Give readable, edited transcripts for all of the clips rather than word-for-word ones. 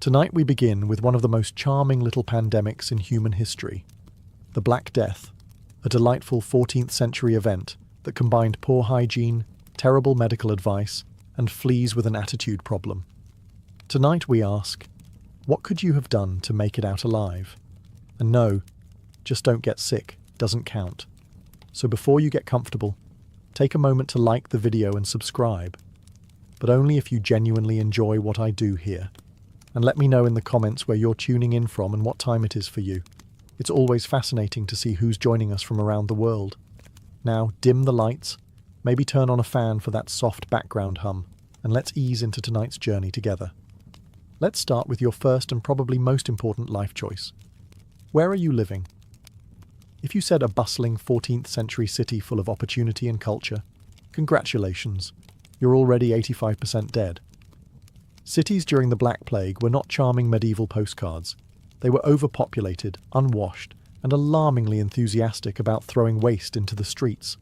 Tonight we begin with one of the most charming little pandemics in human history, the Black Death, a delightful 14th century event that combined poor hygiene, terrible medical advice, and fleas with an attitude problem. Tonight we ask, what could you have done to make it out alive? And no, just don't get sick, doesn't count. So before you get comfortable, take a moment to like the video and subscribe, but only if you genuinely enjoy what I do here. And let me know in the comments where you're tuning in from and what time it is for you. It's always fascinating to see who's joining us from around the world. Now, dim the lights, maybe turn on a fan for that soft background hum, and let's ease into tonight's journey together. Let's start with your first and probably most important life choice. Where are you living? If you said a bustling 14th century city full of opportunity and culture, congratulations, you're already 85% dead. Cities during the Black Plague were not charming medieval postcards. They were overpopulated, unwashed, and alarmingly enthusiastic about throwing waste into the streets.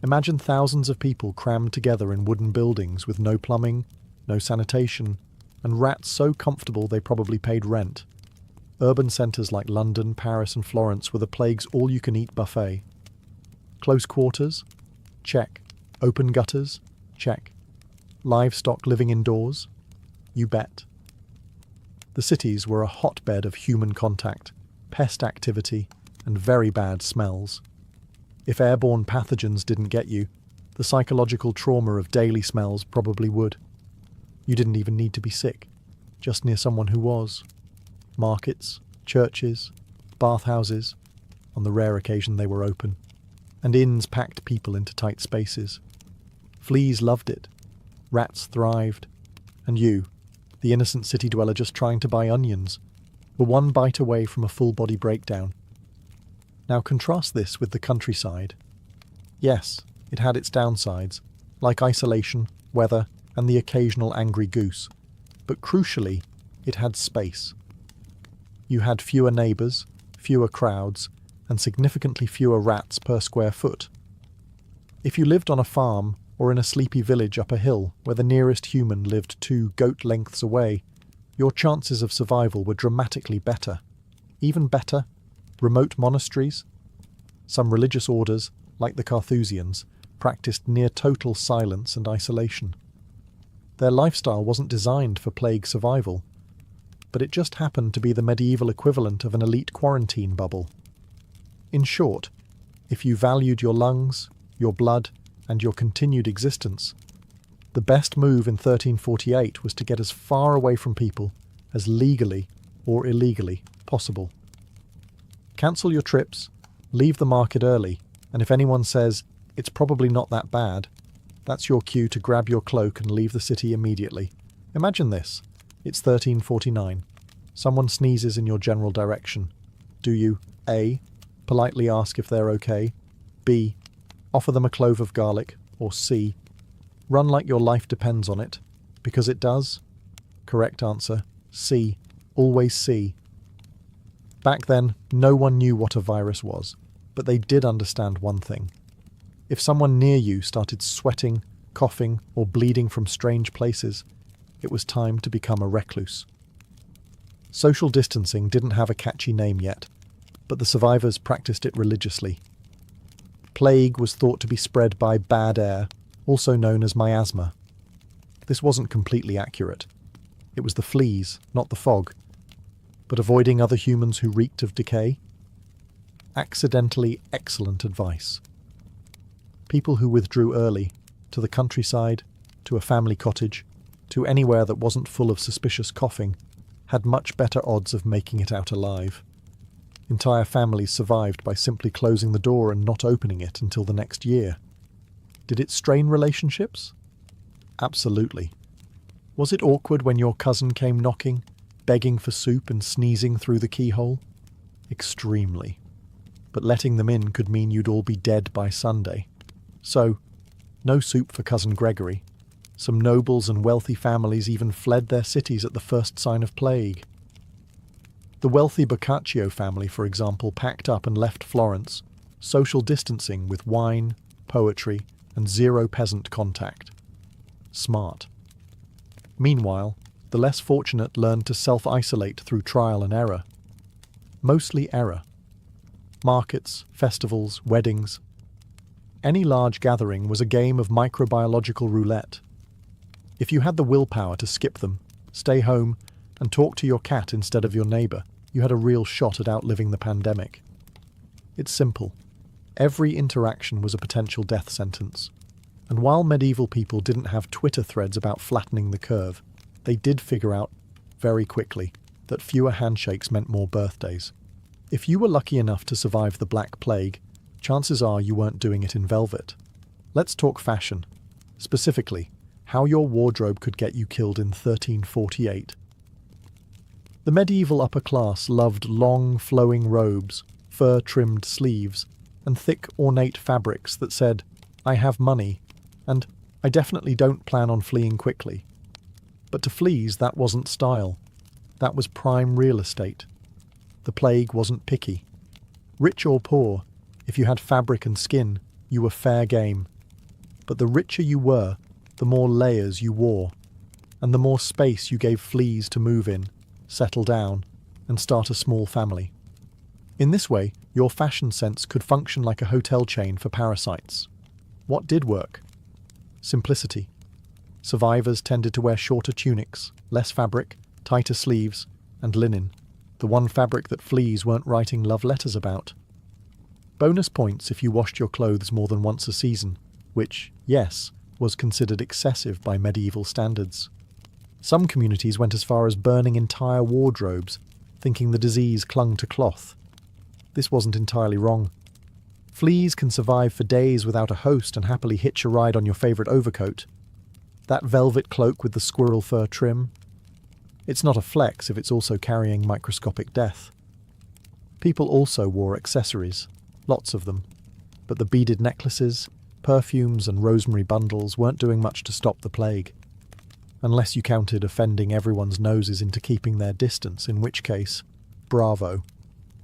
Imagine thousands of people crammed together in wooden buildings with no plumbing, no sanitation, and rats so comfortable they probably paid rent. Urban centres like London, Paris and Florence were the plague's all-you-can-eat buffet. Close quarters? Check. Open gutters? Check. Livestock living indoors? You bet. The cities were a hotbed of human contact, pest activity, and very bad smells. If airborne pathogens didn't get you, the psychological trauma of daily smells probably would. You didn't even need to be sick, just near someone who was. Markets, churches, bathhouses, on the rare occasion they were open, and inns packed people into tight spaces. Fleas loved it, rats thrived, and you, the innocent city dweller just trying to buy onions, were one bite away from a full-body breakdown. Now contrast this with the countryside. Yes, it had its downsides, like isolation, weather, and the occasional angry goose, but crucially, it had space. You had fewer neighbours, fewer crowds, and significantly fewer rats per square foot. If you lived on a farm or in a sleepy village up a hill where the nearest human lived 2 goat lengths away, your chances of survival were dramatically better. Even better, remote monasteries. Some religious orders, like the Carthusians, practiced near total silence and isolation. Their lifestyle wasn't designed for plague survival, but it just happened to be the medieval equivalent of an elite quarantine bubble. In short, if you valued your lungs, your blood, and your continued existence, the best move in 1348 was to get as far away from people as legally or illegally possible. Cancel your trips, leave the market early, and if anyone says, it's probably not that bad, that's your cue to grab your cloak and leave the city immediately. Imagine this. It's 1349. Someone sneezes in your general direction. Do you A. politely ask if they're okay, B. offer them a clove of garlic, or C. run like your life depends on it, because it does? Correct answer, C. Always C. Back then, no one knew what a virus was, but they did understand one thing. If someone near you started sweating, coughing, or bleeding from strange places, it was time to become a recluse. Social distancing didn't have a catchy name yet, but the survivors practiced it religiously. Plague was thought to be spread by bad air, also known as miasma. This wasn't completely accurate. It was the fleas, not the fog. But avoiding other humans who reeked of decay? Accidentally excellent advice. People who withdrew early, to the countryside, to a family cottage, to anywhere that wasn't full of suspicious coughing, had much better odds of making it out alive. Entire families survived by simply closing the door and not opening it until the next year. Did it strain relationships? Absolutely. Was it awkward when your cousin came knocking, begging for soup and sneezing through the keyhole? Extremely. But letting them in could mean you'd all be dead by Sunday. So, no soup for cousin Gregory. Some nobles and wealthy families even fled their cities at the first sign of plague. The wealthy Boccaccio family, for example, packed up and left Florence, social distancing with wine, poetry, and zero peasant contact. Smart. Meanwhile, The less fortunate learned to self-isolate through trial and error. Mostly error. Markets, festivals, weddings. Any large gathering was a game of microbiological roulette. If you had the willpower to skip them, stay home, and talk to your cat instead of your neighbour, you had a real shot at outliving the pandemic. It's simple. Every interaction was a potential death sentence. And while medieval people didn't have Twitter threads about flattening the curve, they did figure out very quickly that fewer handshakes meant more birthdays. If you were lucky enough to survive the Black Plague, chances are you weren't doing it in velvet. Let's talk fashion. Specifically, how your wardrobe could get you killed in 1348. The medieval upper class loved long, flowing robes, fur-trimmed sleeves, and thick, ornate fabrics that said, "I have money," and "I definitely don't plan on fleeing quickly." But to fleas, that wasn't style. That was prime real estate. The plague wasn't picky. Rich or poor, if you had fabric and skin, you were fair game. But the richer you were, the more layers you wore, and the more space you gave fleas to move in, settle down, and start a small family. In this way, your fashion sense could function like a hotel chain for parasites. What did work? Simplicity. Survivors tended to wear shorter tunics, less fabric, tighter sleeves, and linen, the one fabric that fleas weren't writing love letters about. Bonus points if you washed your clothes more than once a season, which, yes, was considered excessive by medieval standards. Some communities went as far as burning entire wardrobes, thinking the disease clung to cloth. This wasn't entirely wrong. Fleas can survive for days without a host and happily hitch a ride on your favourite overcoat. That velvet cloak with the squirrel fur trim? It's not a flex if it's also carrying microscopic death. People also wore accessories, lots of them, but the beaded necklaces, perfumes and rosemary bundles weren't doing much to stop the plague. Unless you counted offending everyone's noses into keeping their distance, in which case, bravo.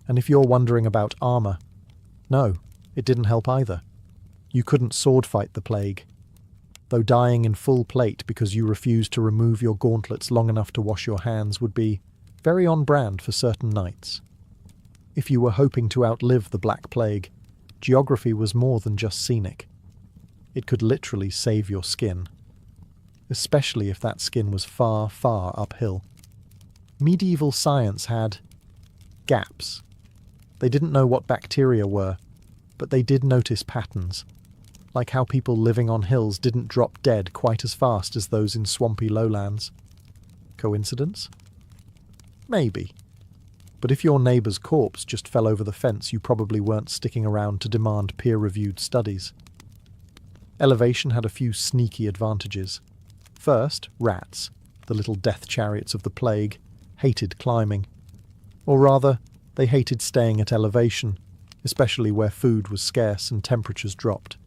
And if you're wondering about armour, no, it didn't help either. You couldn't sword fight the plague, though dying in full plate because you refused to remove your gauntlets long enough to wash your hands would be very on brand for certain knights. If you were hoping to outlive the Black Plague, geography was more than just scenic. It could literally save your skin, especially if that skin was far, far uphill. Medieval science had gaps. They didn't know what bacteria were, but they did notice patterns, like how people living on hills didn't drop dead quite as fast as those in swampy lowlands. Coincidence? Maybe. But if your neighbour's corpse just fell over the fence, you probably weren't sticking around to demand peer-reviewed studies. Elevation had a few sneaky advantages. First, rats, the little death chariots of the plague, hated climbing. Or rather, they hated staying at elevation, especially where food was scarce and temperatures dropped.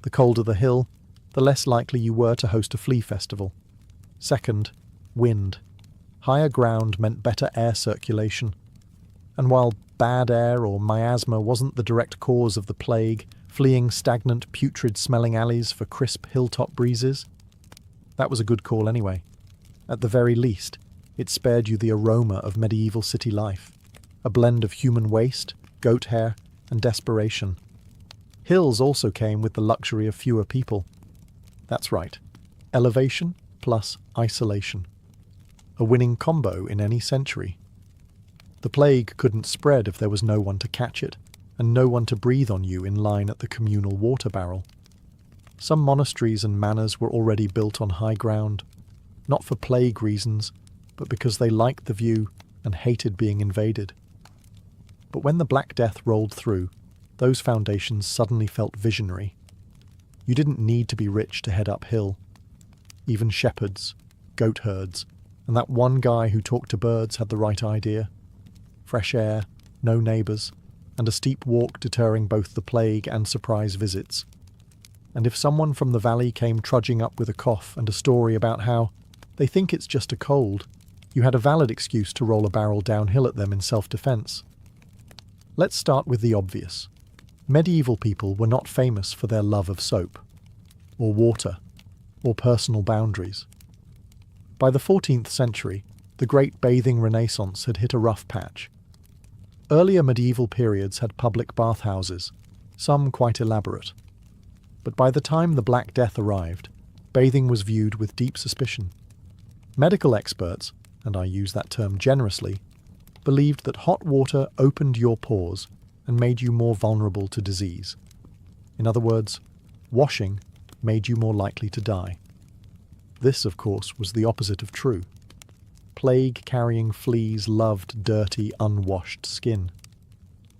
The colder the hill, the less likely you were to host a flea festival. Second, wind. Higher ground meant better air circulation. And while bad air or miasma wasn't the direct cause of the plague, fleeing stagnant, putrid-smelling alleys for crisp hilltop breezes, that was a good call anyway. At the very least, it spared you the aroma of medieval city life, a blend of human waste, goat hair, and desperation. Hills also came with the luxury of fewer people. That's right, elevation plus isolation. A winning combo in any century. The plague couldn't spread if there was no one to catch it, and no one to breathe on you in line at the communal water barrel. Some monasteries and manors were already built on high ground, not for plague reasons, but because they liked the view and hated being invaded. But when the Black Death rolled through, those foundations suddenly felt visionary. You didn't need to be rich to head uphill. Even shepherds, goat herds, and that one guy who talked to birds had the right idea. Fresh air, no neighbours, and a steep walk deterring both the plague and surprise visits. And if someone from the valley came trudging up with a cough and a story about how they think it's just a cold, you had a valid excuse to roll a barrel downhill at them in self-defence. Let's start with the obvious. Medieval people were not famous for their love of soap, or water, or personal boundaries. By the 14th century, the Great Bathing Renaissance had hit a rough patch. Earlier medieval periods had public bathhouses, some quite elaborate. But by the time the Black Death arrived, bathing was viewed with deep suspicion. Medical experts, and I use that term generously, believed that hot water opened your pores and made you more vulnerable to disease. In other words, washing made you more likely to die. This, of course, was the opposite of true. Plague-carrying fleas loved dirty, unwashed skin,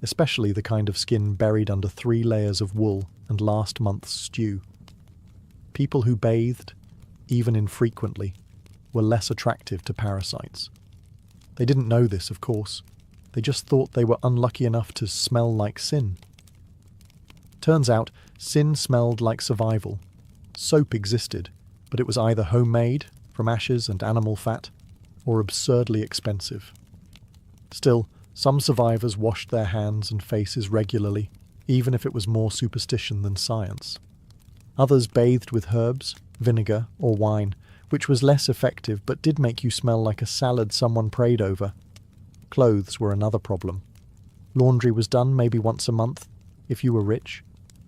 especially the kind of skin buried under 3 layers of wool and last month's stew. People who bathed, even infrequently, were less attractive to parasites. They didn't know this, of course. They just thought they were unlucky enough to smell like sin. Turns out, sin smelled like survival. Soap existed, but it was either homemade, from ashes and animal fat, or absurdly expensive. Still, some survivors washed their hands and faces regularly, even if it was more superstition than science. Others bathed with herbs, vinegar, or wine, which was less effective but did make you smell like a salad someone prayed over. Clothes were another problem. Laundry was done maybe once a month, if you were rich,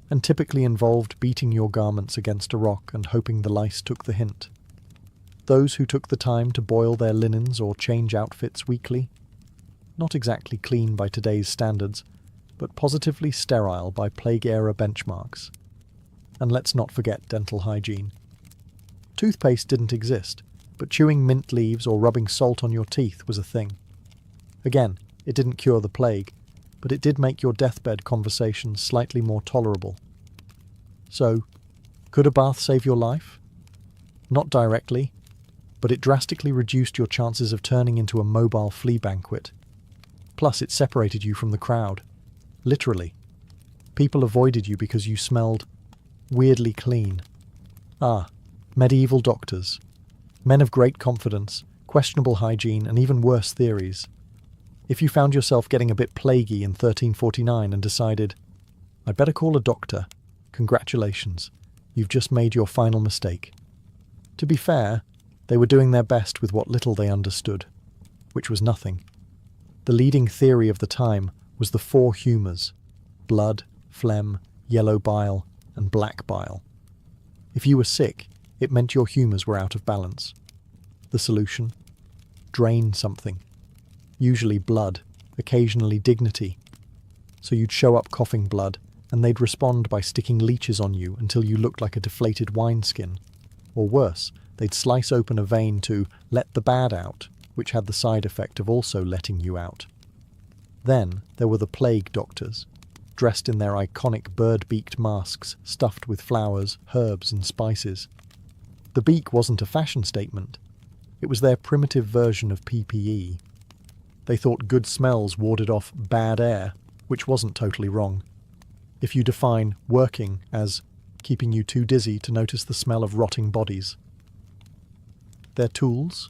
and typically involved beating your garments against a rock and hoping the lice took the hint. Those who took the time to boil their linens or change outfits weekly, not exactly clean by today's standards, but positively sterile by plague-era benchmarks. And let's not forget dental hygiene. Toothpaste didn't exist, but chewing mint leaves or rubbing salt on your teeth was a thing. Again, it didn't cure the plague, but it did make your deathbed conversations slightly more tolerable. So, could a bath save your life? Not directly, but it drastically reduced your chances of turning into a mobile flea banquet. Plus, it separated you from the crowd. Literally. People avoided you because you smelled weirdly clean. Ah, medieval doctors. Men of great confidence, questionable hygiene, and even worse theories. If you found yourself getting a bit plaguey in 1349 and decided, I'd better call a doctor, congratulations, you've just made your final mistake. To be fair, they were doing their best with what little they understood, which was nothing. The leading theory of the time was the 4 humours: blood, phlegm, yellow bile, and black bile. If you were sick, it meant your humours were out of balance. The solution? Drain something. Usually blood, occasionally dignity. So you'd show up coughing blood, and they'd respond by sticking leeches on you until you looked like a deflated wineskin. Or worse, they'd slice open a vein to let the bad out, which had the side effect of also letting you out. Then there were the plague doctors, dressed in their iconic bird-beaked masks stuffed with flowers, herbs, and spices. The beak wasn't a fashion statement. It was their primitive version of PPE. They thought good smells warded off bad air, which wasn't totally wrong. If you define working as keeping you too dizzy to notice the smell of rotting bodies. Their tools?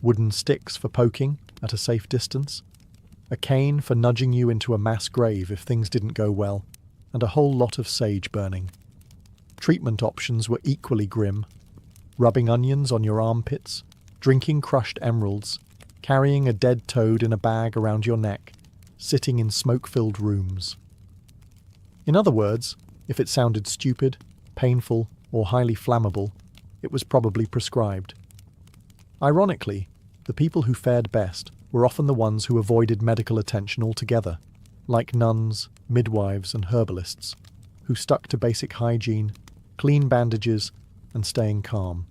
Wooden sticks for poking at a safe distance, a cane for nudging you into a mass grave if things didn't go well, and a whole lot of sage burning. Treatment options were equally grim: rubbing onions on your armpits, drinking crushed emeralds, carrying a dead toad in a bag around your neck, sitting in smoke-filled rooms. In other words, if it sounded stupid, painful, or highly flammable, it was probably prescribed. Ironically, the people who fared best were often the ones who avoided medical attention altogether, like nuns, midwives, and herbalists, who stuck to basic hygiene, clean bandages, and staying calm.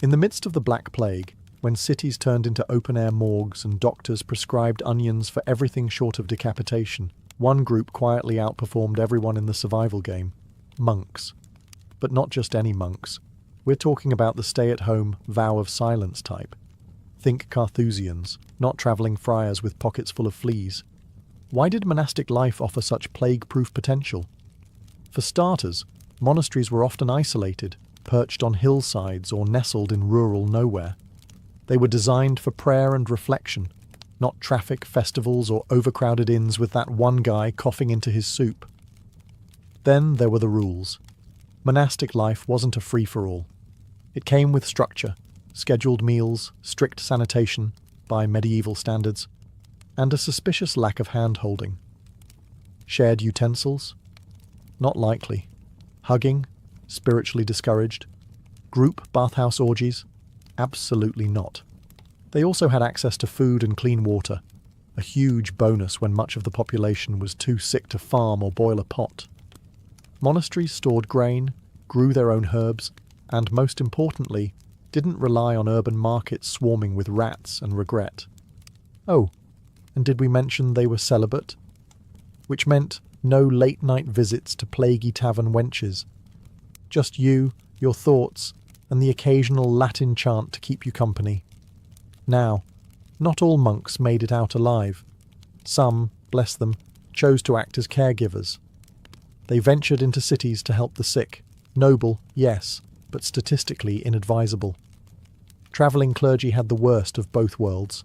In the midst of the Black Plague, when cities turned into open-air morgues and doctors prescribed onions for everything short of decapitation, one group quietly outperformed everyone in the survival game: monks. But not just any monks. We're talking about the stay-at-home, vow of silence type. Think Carthusians, not travelling friars with pockets full of fleas. Why did monastic life offer such plague-proof potential? For starters, monasteries were often isolated, perched on hillsides or nestled in rural nowhere. They were designed for prayer and reflection, not traffic, festivals, or overcrowded inns with that one guy coughing into his soup. Then there were the rules. Monastic life wasn't a free-for-all. It came with structure, scheduled meals, strict sanitation, by medieval standards, and a suspicious lack of hand-holding. Shared utensils? Not likely. Hugging? Spiritually discouraged. Group bathhouse orgies? Absolutely not. They also had access to food and clean water, a huge bonus when much of the population was too sick to farm or boil a pot. Monasteries stored grain, grew their own herbs, and most importantly, didn't rely on urban markets swarming with rats and regret. Oh, and did we mention they were celibate? Which meant no late-night visits to plaguey tavern wenches. Just you, your thoughts, and the occasional Latin chant to keep you company. Now, not all monks made it out alive. Some, bless them, chose to act as caregivers. They ventured into cities to help the sick. Noble, yes, but statistically inadvisable. Travelling clergy had the worst of both worlds.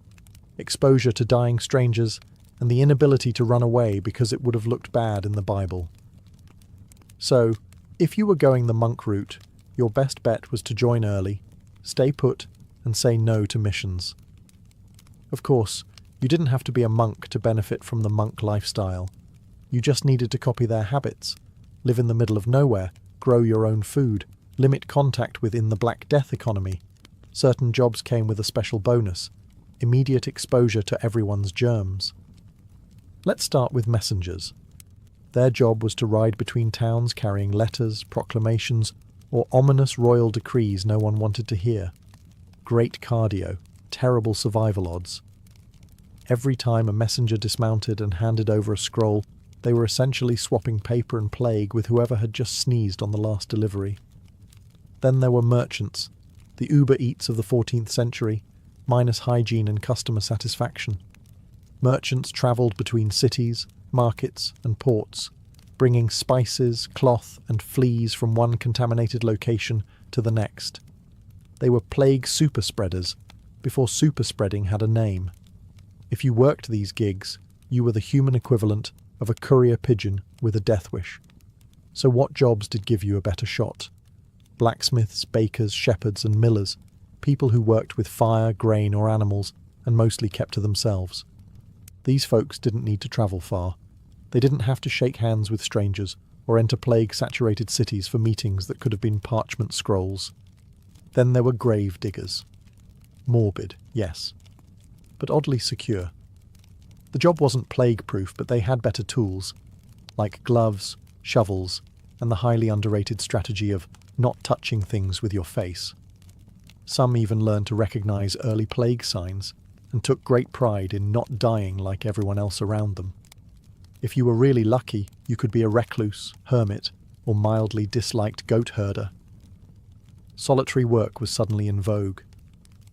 Exposure to dying strangers and the inability to run away because it would have looked bad in the Bible. So, if you were going the monk route, your best bet was to join early, stay put, and say no to missions. Of course, you didn't have to be a monk to benefit from the monk lifestyle. You just needed to copy their habits, live in the middle of nowhere, grow your own food, limit contact within the Black Death economy. Certain jobs came with a special bonus, immediate exposure to everyone's germs. Let's start with messengers. Their job was to ride between towns carrying letters, proclamations, or ominous royal decrees no one wanted to hear. Great cardio, terrible survival odds. Every time a messenger dismounted and handed over a scroll, they were essentially swapping paper and plague with whoever had just sneezed on the last delivery. Then there were merchants, the Uber Eats of the 14th century, minus hygiene and customer satisfaction. Merchants travelled between cities, markets, and ports, bringing spices, cloth, and fleas from one contaminated location to the next. They were plague super spreaders, before super spreading had a name. If you worked these gigs, you were the human equivalent of a courier pigeon with a death wish. So what jobs did give you a better shot? Blacksmiths, bakers, shepherds, and millers, people who worked with fire, grain, or animals, and mostly kept to themselves. These folks didn't need to travel far. They didn't have to shake hands with strangers or enter plague-saturated cities for meetings that could have been parchment scrolls. Then there were grave diggers. Morbid, yes, but oddly secure. The job wasn't plague-proof, but they had better tools, like gloves, shovels, and the highly underrated strategy of not touching things with your face. Some even learned to recognize early plague signs and took great pride in not dying like everyone else around them. If you were really lucky, you could be a recluse, hermit, or mildly disliked goat herder. Solitary work was suddenly in vogue.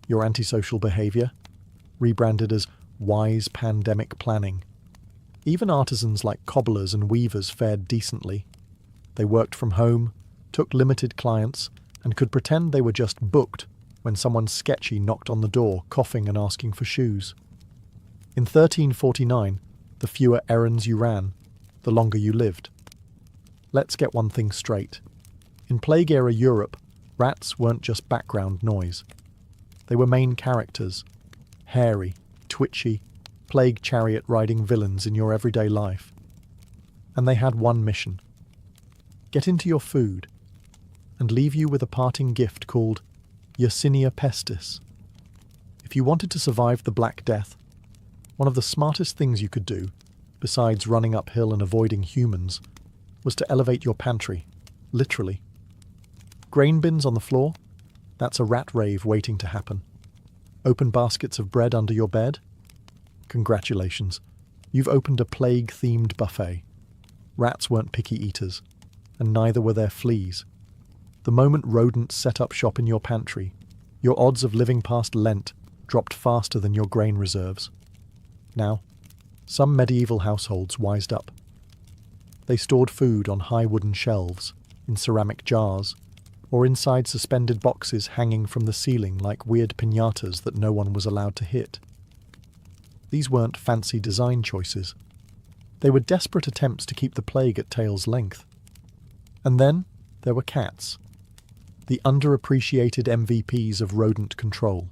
Your antisocial behavior? Rebranded as wise pandemic planning. Even artisans like cobblers and weavers fared decently. They worked from home, took limited clients, and could pretend they were just booked when someone sketchy knocked on the door, coughing and asking for shoes. In 1349, the fewer errands you ran, the longer you lived. Let's get one thing straight. In Plague-era Europe, rats weren't just background noise. They were main characters, hairy, twitchy, plague chariot-riding villains in your everyday life. And they had one mission: get into your food, and leave you with a parting gift called Yersinia pestis. If you wanted to survive the Black Death, one of the smartest things you could do, besides running uphill and avoiding humans, was to elevate your pantry, literally. Grain bins on the floor? That's a rat rave waiting to happen. Open baskets of bread under your bed? Congratulations, you've opened a plague-themed buffet. Rats weren't picky eaters, and neither were their fleas. The moment rodents set up shop in your pantry, your odds of living past Lent dropped faster than your grain reserves. Now, some medieval households wised up. They stored food on high wooden shelves, in ceramic jars, or inside suspended boxes hanging from the ceiling like weird piñatas that no one was allowed to hit. These weren't fancy design choices. They were desperate attempts to keep the plague at tail's length. And then there were cats. the underappreciated MVPs of rodent control.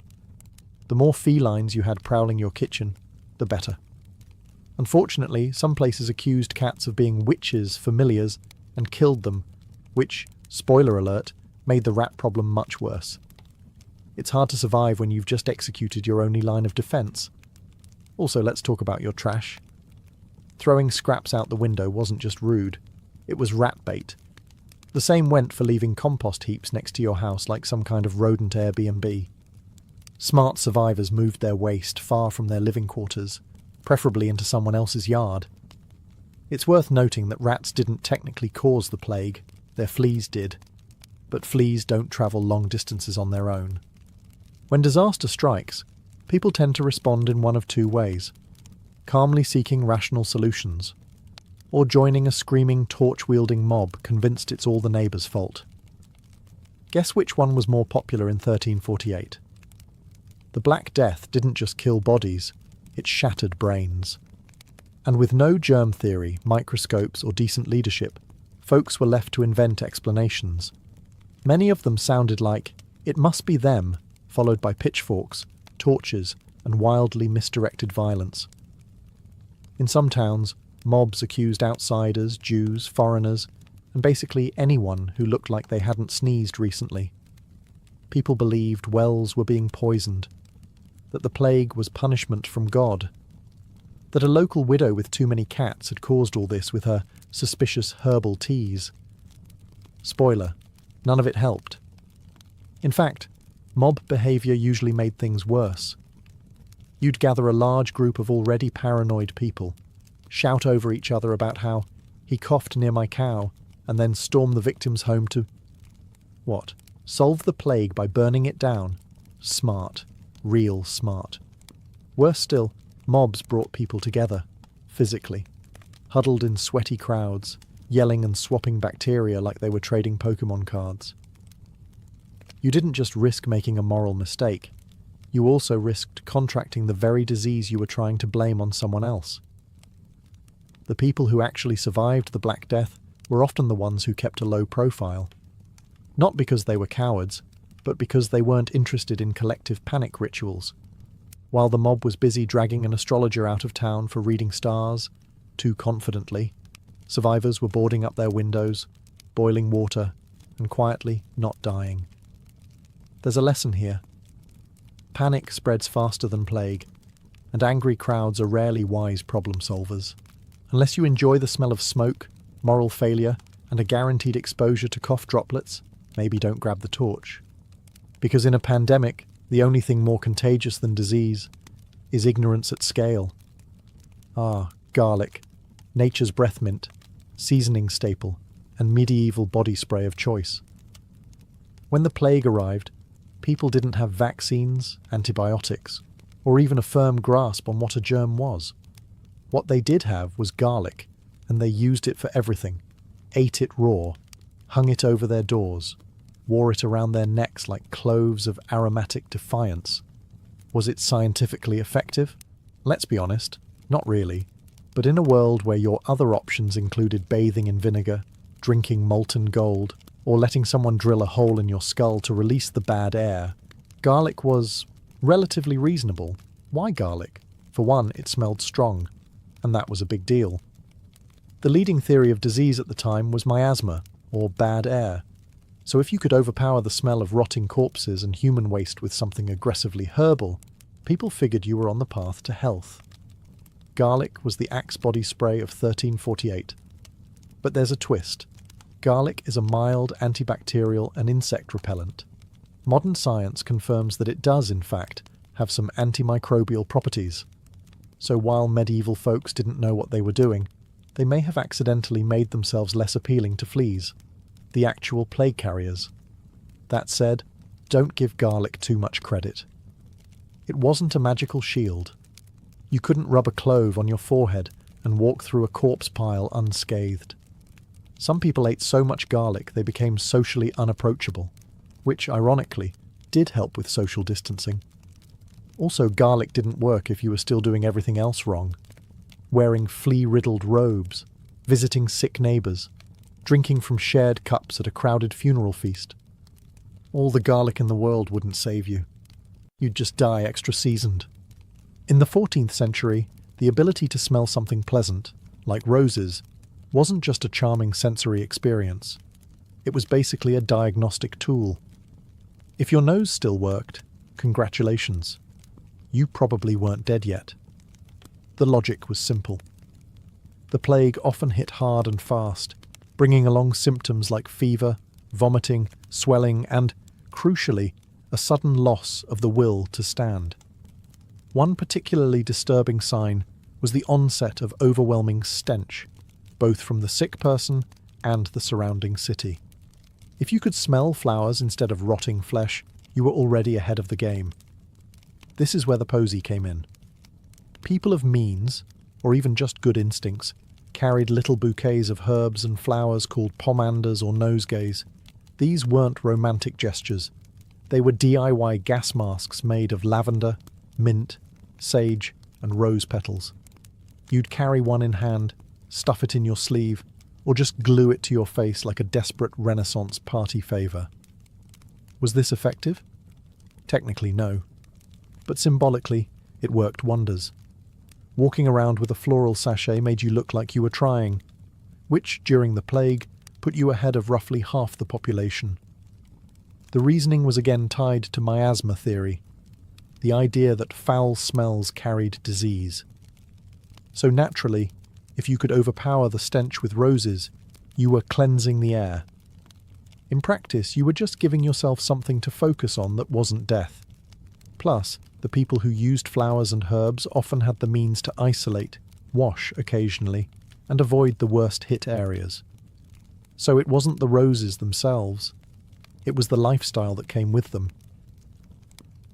The more felines you had prowling your kitchen, the better. Unfortunately, some places accused cats of being witches, familiars, and killed them, which, spoiler alert, made the rat problem much worse. It's hard to survive when you've just executed your only line of defense. Also, let's talk about your trash. Throwing scraps out the window wasn't just rude, it was rat bait. The same went for leaving compost heaps next to your house like some kind of rodent Airbnb. Smart survivors moved their waste far from their living quarters, preferably into someone else's yard. It's worth noting that rats didn't technically cause the plague, their fleas did. But fleas don't travel long distances on their own. When disaster strikes, people tend to respond in one of two ways: calmly seeking rational solutions, or joining a screaming, torch-wielding mob convinced it's all the neighbours' fault. Guess which one was more popular in 1348? The Black Death didn't just kill bodies, it shattered brains. And with no germ theory, microscopes, or decent leadership, folks were left to invent explanations. Many of them sounded like, "It must be them," followed by pitchforks, torches, and wildly misdirected violence. In some towns, mobs accused outsiders, Jews, foreigners, and basically anyone who looked like they hadn't sneezed recently. People believed wells were being poisoned, that the plague was punishment from God, that a local widow with too many cats had caused all this with her suspicious herbal teas. Spoiler, none of it helped. In fact, mob behaviour usually made things worse. You'd gather a large group of already paranoid people, shout over each other about how he coughed near my cow, and then storm the victim's home to... What? Solve the plague by burning it down? Smart. Real smart. Worse still, mobs brought people together, physically, huddled in sweaty crowds, yelling and swapping bacteria like they were trading Pokemon cards. You didn't just risk making a moral mistake, you also risked contracting the very disease you were trying to blame on someone else. The people who actually survived the Black Death were often the ones who kept a low profile. Not because they were cowards, but because they weren't interested in collective panic rituals. While the mob was busy dragging an astrologer out of town for reading stars, too confidently, survivors were boarding up their windows, boiling water, and quietly not dying. There's a lesson here. Panic spreads faster than plague, and angry crowds are rarely wise problem solvers. Unless you enjoy the smell of smoke, moral failure, and a guaranteed exposure to cough droplets, maybe don't grab the torch. Because in a pandemic, the only thing more contagious than disease is ignorance at scale. Ah, garlic, nature's breath mint, seasoning staple, and medieval body spray of choice. When the plague arrived, people didn't have vaccines, antibiotics, or even a firm grasp on what a germ was. What they did have was garlic, and they used it for everything, ate it raw, hung it over their doors, wore it around their necks like cloves of aromatic defiance. Was it scientifically effective? Let's be honest, not really. But in a world where your other options included bathing in vinegar, drinking molten gold, or letting someone drill a hole in your skull to release the bad air, garlic was relatively reasonable. Why garlic? For one, it smelled strong, and that was a big deal. The leading theory of disease at the time was miasma, or bad air. So if you could overpower the smell of rotting corpses and human waste with something aggressively herbal, people figured you were on the path to health. Garlic was the Axe body spray of 1348. But there's a twist. Garlic is a mild antibacterial and insect repellent. Modern science confirms that it does, in fact, have some antimicrobial properties. So while medieval folks didn't know what they were doing, they may have accidentally made themselves less appealing to fleas, the actual plague carriers. That said, don't give garlic too much credit. It wasn't a magical shield. You couldn't rub a clove on your forehead and walk through a corpse pile unscathed. Some people ate so much garlic they became socially unapproachable, which, ironically, did help with social distancing. Also, garlic didn't work if you were still doing everything else wrong. Wearing flea-riddled robes, visiting sick neighbours, drinking from shared cups at a crowded funeral feast. All the garlic in the world wouldn't save you. You'd just die extra seasoned. In the 14th century, the ability to smell something pleasant, like roses, wasn't just a charming sensory experience. It was basically a diagnostic tool. If your nose still worked, congratulations. You probably weren't dead yet. The logic was simple. The plague often hit hard and fast, bringing along symptoms like fever, vomiting, swelling, and, crucially, a sudden loss of the will to stand. One particularly disturbing sign was the onset of overwhelming stench, both from the sick person and the surrounding city. If you could smell flowers instead of rotting flesh, you were already ahead of the game. This is where the posy came in. People of means, or even just good instincts, carried little bouquets of herbs and flowers called pomanders or nosegays. These weren't romantic gestures. They were DIY gas masks made of lavender, mint, sage, and rose petals. You'd carry one in hand, stuff it in your sleeve, or just glue it to your face like a desperate Renaissance party favor. Was this effective? Technically, no. But symbolically, it worked wonders. Walking around with a floral sachet made you look like you were trying, which, during the plague, put you ahead of roughly half the population. The reasoning was again tied to miasma theory, the idea that foul smells carried disease. So naturally, if you could overpower the stench with roses, you were cleansing the air. In practice, you were just giving yourself something to focus on that wasn't death. Plus, the people who used flowers and herbs often had the means to isolate, wash occasionally, and avoid the worst-hit areas. So it wasn't the roses themselves. It was the lifestyle that came with them.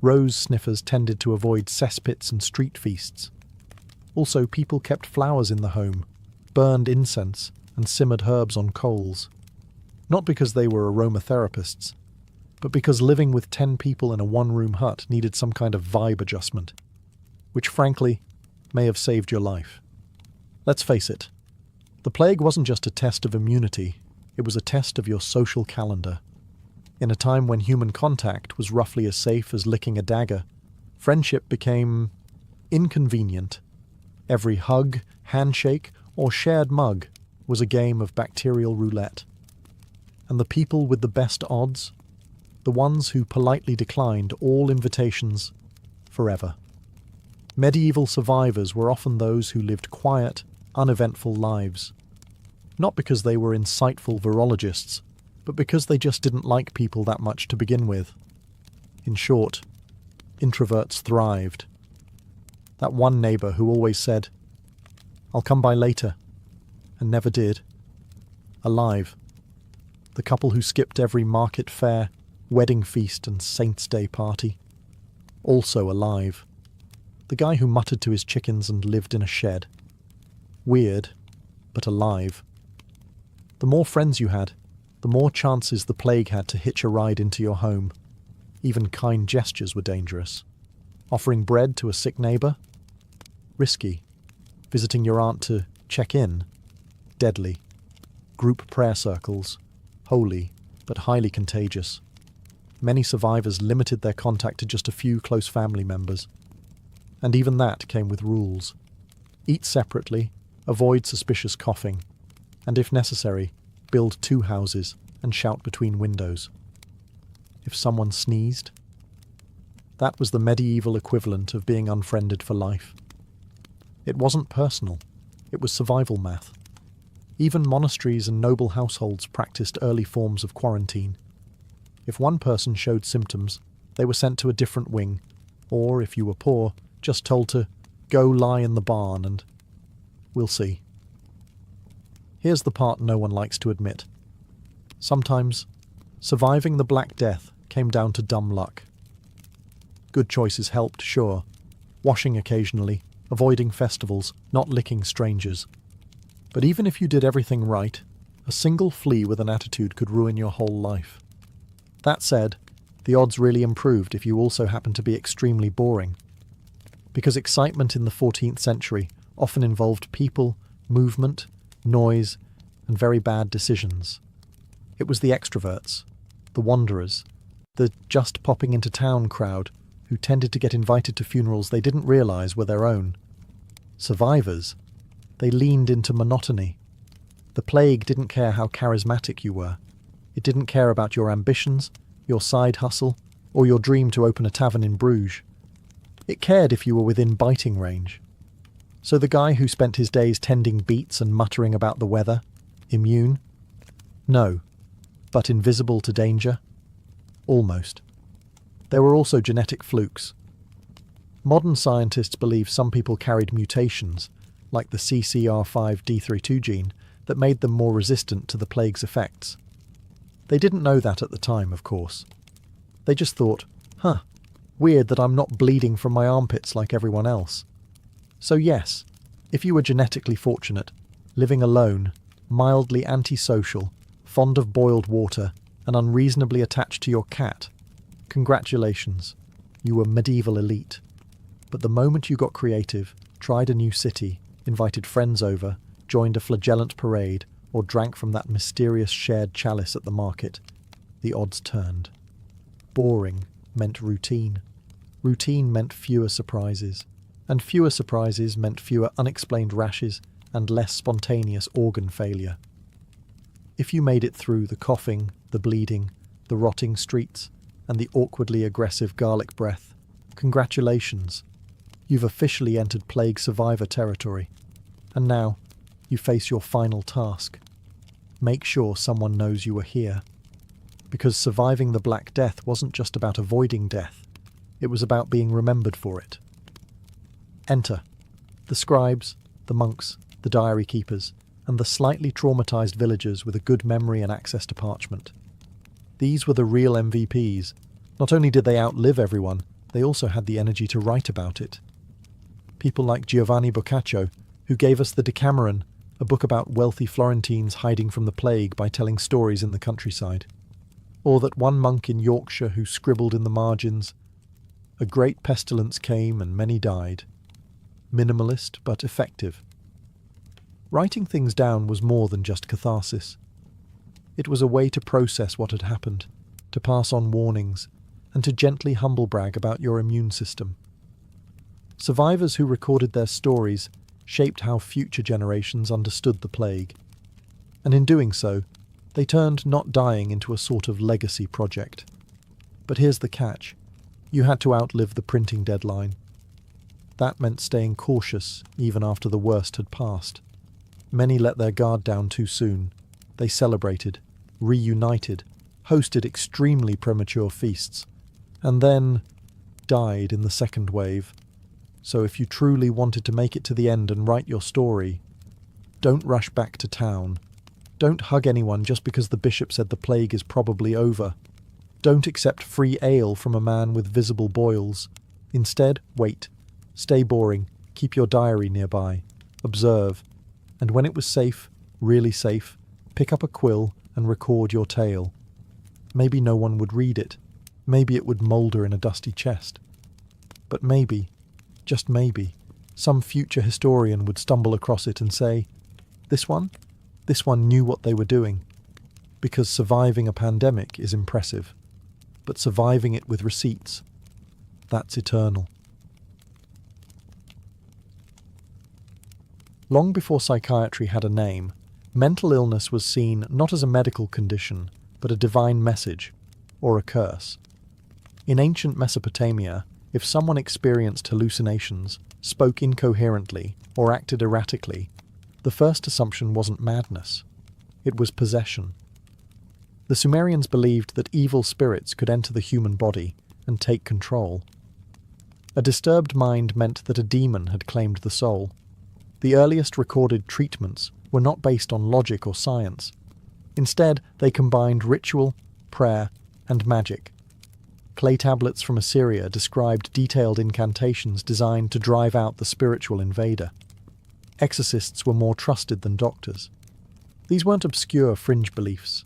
Rose sniffers tended to avoid cesspits and street feasts. Also, people kept flowers in the home, burned incense, and simmered herbs on coals. Not because they were aromatherapists, but because living with 10 people in a one-room hut needed some kind of vibe adjustment, which frankly may have saved your life. Let's face it, the plague wasn't just a test of immunity, it was a test of your social calendar. In a time when human contact was roughly as safe as licking a dagger, friendship became inconvenient. Every hug, handshake, or shared mug was a game of bacterial roulette. And the people with the best odds, the ones who politely declined all invitations forever. Medieval survivors were often those who lived quiet, uneventful lives. Not because they were insightful virologists, but because they just didn't like people that much to begin with. In short, introverts thrived. That one neighbour who always said, "I'll come by later," and never did. Alive. The couple who skipped every market fair, wedding feast and Saints' Day party. Also alive. The guy who muttered to his chickens and lived in a shed. Weird, but alive. The more friends you had, the more chances the plague had to hitch a ride into your home. Even kind gestures were dangerous. Offering bread to a sick neighbour? Risky. Visiting your aunt to check in? Deadly. Group prayer circles? Holy, but highly contagious. Many survivors limited their contact to just a few close family members. And even that came with rules. Eat separately, avoid suspicious coughing, and if necessary, build 2 houses and shout between windows. If someone sneezed, that was the medieval equivalent of being unfriended for life. It wasn't personal, it was survival math. Even monasteries and noble households practiced early forms of quarantine. If one person showed symptoms, they were sent to a different wing, or, if you were poor, just told to go lie in the barn and we'll see. Here's the part no one likes to admit. Sometimes, surviving the Black Death came down to dumb luck. Good choices helped, sure. Washing occasionally, avoiding festivals, not licking strangers. But even if you did everything right, a single flea with an attitude could ruin your whole life. That said, the odds really improved if you also happened to be extremely boring. Because excitement in the 14th century often involved people, movement, noise, and very bad decisions. It was the extroverts, the wanderers, the just popping into town crowd who tended to get invited to funerals they didn't realize were their own. Survivors, they leaned into monotony. The plague didn't care how charismatic you were. It didn't care about your ambitions, your side hustle, or your dream to open a tavern in Bruges. It cared if you were within biting range. So the guy who spent his days tending beets and muttering about the weather, immune? No. But invisible to danger? Almost. There were also genetic flukes. Modern scientists believe some people carried mutations, like the CCR5D32 gene, that made them more resistant to the plague's effects. They didn't know that at the time, of course. They just thought, weird that I'm not bleeding from my armpits like everyone else. So yes, if you were genetically fortunate, living alone, mildly antisocial, fond of boiled water, and unreasonably attached to your cat, congratulations, you were medieval elite. But the moment you got creative, tried a new city, invited friends over, joined a flagellant parade, or drank from that mysterious shared chalice at the market, the odds turned. Boring meant routine. Routine meant fewer surprises. And fewer surprises meant fewer unexplained rashes and less spontaneous organ failure. If you made it through the coughing, the bleeding, the rotting streets, and the awkwardly aggressive garlic breath, congratulations. You've officially entered plague survivor territory. And now, you face your final task. Make sure someone knows you were here. Because surviving the Black Death wasn't just about avoiding death. It was about being remembered for it. Enter the scribes, the monks, the diary keepers, and the slightly traumatized villagers with a good memory and access to parchment. These were the real MVPs. Not only did they outlive everyone, they also had the energy to write about it. People like Giovanni Boccaccio, who gave us the Decameron, a book about wealthy Florentines hiding from the plague by telling stories in the countryside. Or that one monk in Yorkshire who scribbled in the margins, "A great pestilence came and many died." Minimalist but effective. Writing things down was more than just catharsis. It was a way to process what had happened, to pass on warnings, and to gently humble brag about your immune system. Survivors who recorded their stories shaped how future generations understood the plague. And in doing so, they turned not dying into a sort of legacy project. But here's the catch. You had to outlive the printing deadline. That meant staying cautious even after the worst had passed. Many let their guard down too soon. They celebrated, reunited, hosted extremely premature feasts, and then died in the second wave. So if you truly wanted to make it to the end and write your story, don't rush back to town. Don't hug anyone just because the bishop said the plague is probably over. Don't accept free ale from a man with visible boils. Instead, wait. Stay boring. Keep your diary nearby. Observe. And when it was safe, really safe, pick up a quill and record your tale. Maybe no one would read it. Maybe it would moulder in a dusty chest. But maybe, just maybe, some future historian would stumble across it and say, This one knew what they were doing. Because surviving a pandemic is impressive. But surviving it with receipts, that's eternal. Long before psychiatry had a name, mental illness was seen not as a medical condition, but a divine message, or a curse. In ancient Mesopotamia, if someone experienced hallucinations, spoke incoherently, or acted erratically, the first assumption wasn't madness. It was possession. The Sumerians believed that evil spirits could enter the human body and take control. A disturbed mind meant that a demon had claimed the soul. The earliest recorded treatments were not based on logic or science. Instead, they combined ritual, prayer, and magic. Clay tablets from Assyria described detailed incantations designed to drive out the spiritual invader. Exorcists were more trusted than doctors. These weren't obscure fringe beliefs.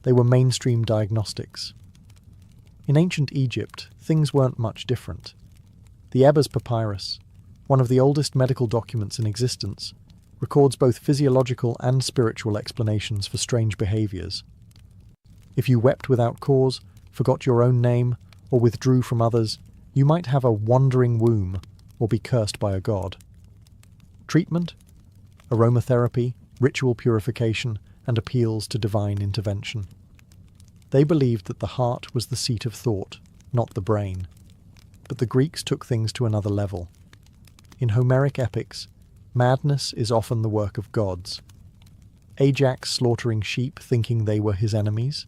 They were mainstream diagnostics. In ancient Egypt, things weren't much different. The Ebers Papyrus, one of the oldest medical documents in existence, records both physiological and spiritual explanations for strange behaviors. If you wept without cause, forgot your own name, or withdrew from others, you might have a wandering womb or be cursed by a god. Treatment? Aromatherapy, ritual purification, and appeals to divine intervention. They believed that the heart was the seat of thought, not the brain. But the Greeks took things to another level. In Homeric epics, madness is often the work of gods. Ajax slaughtering sheep thinking they were his enemies?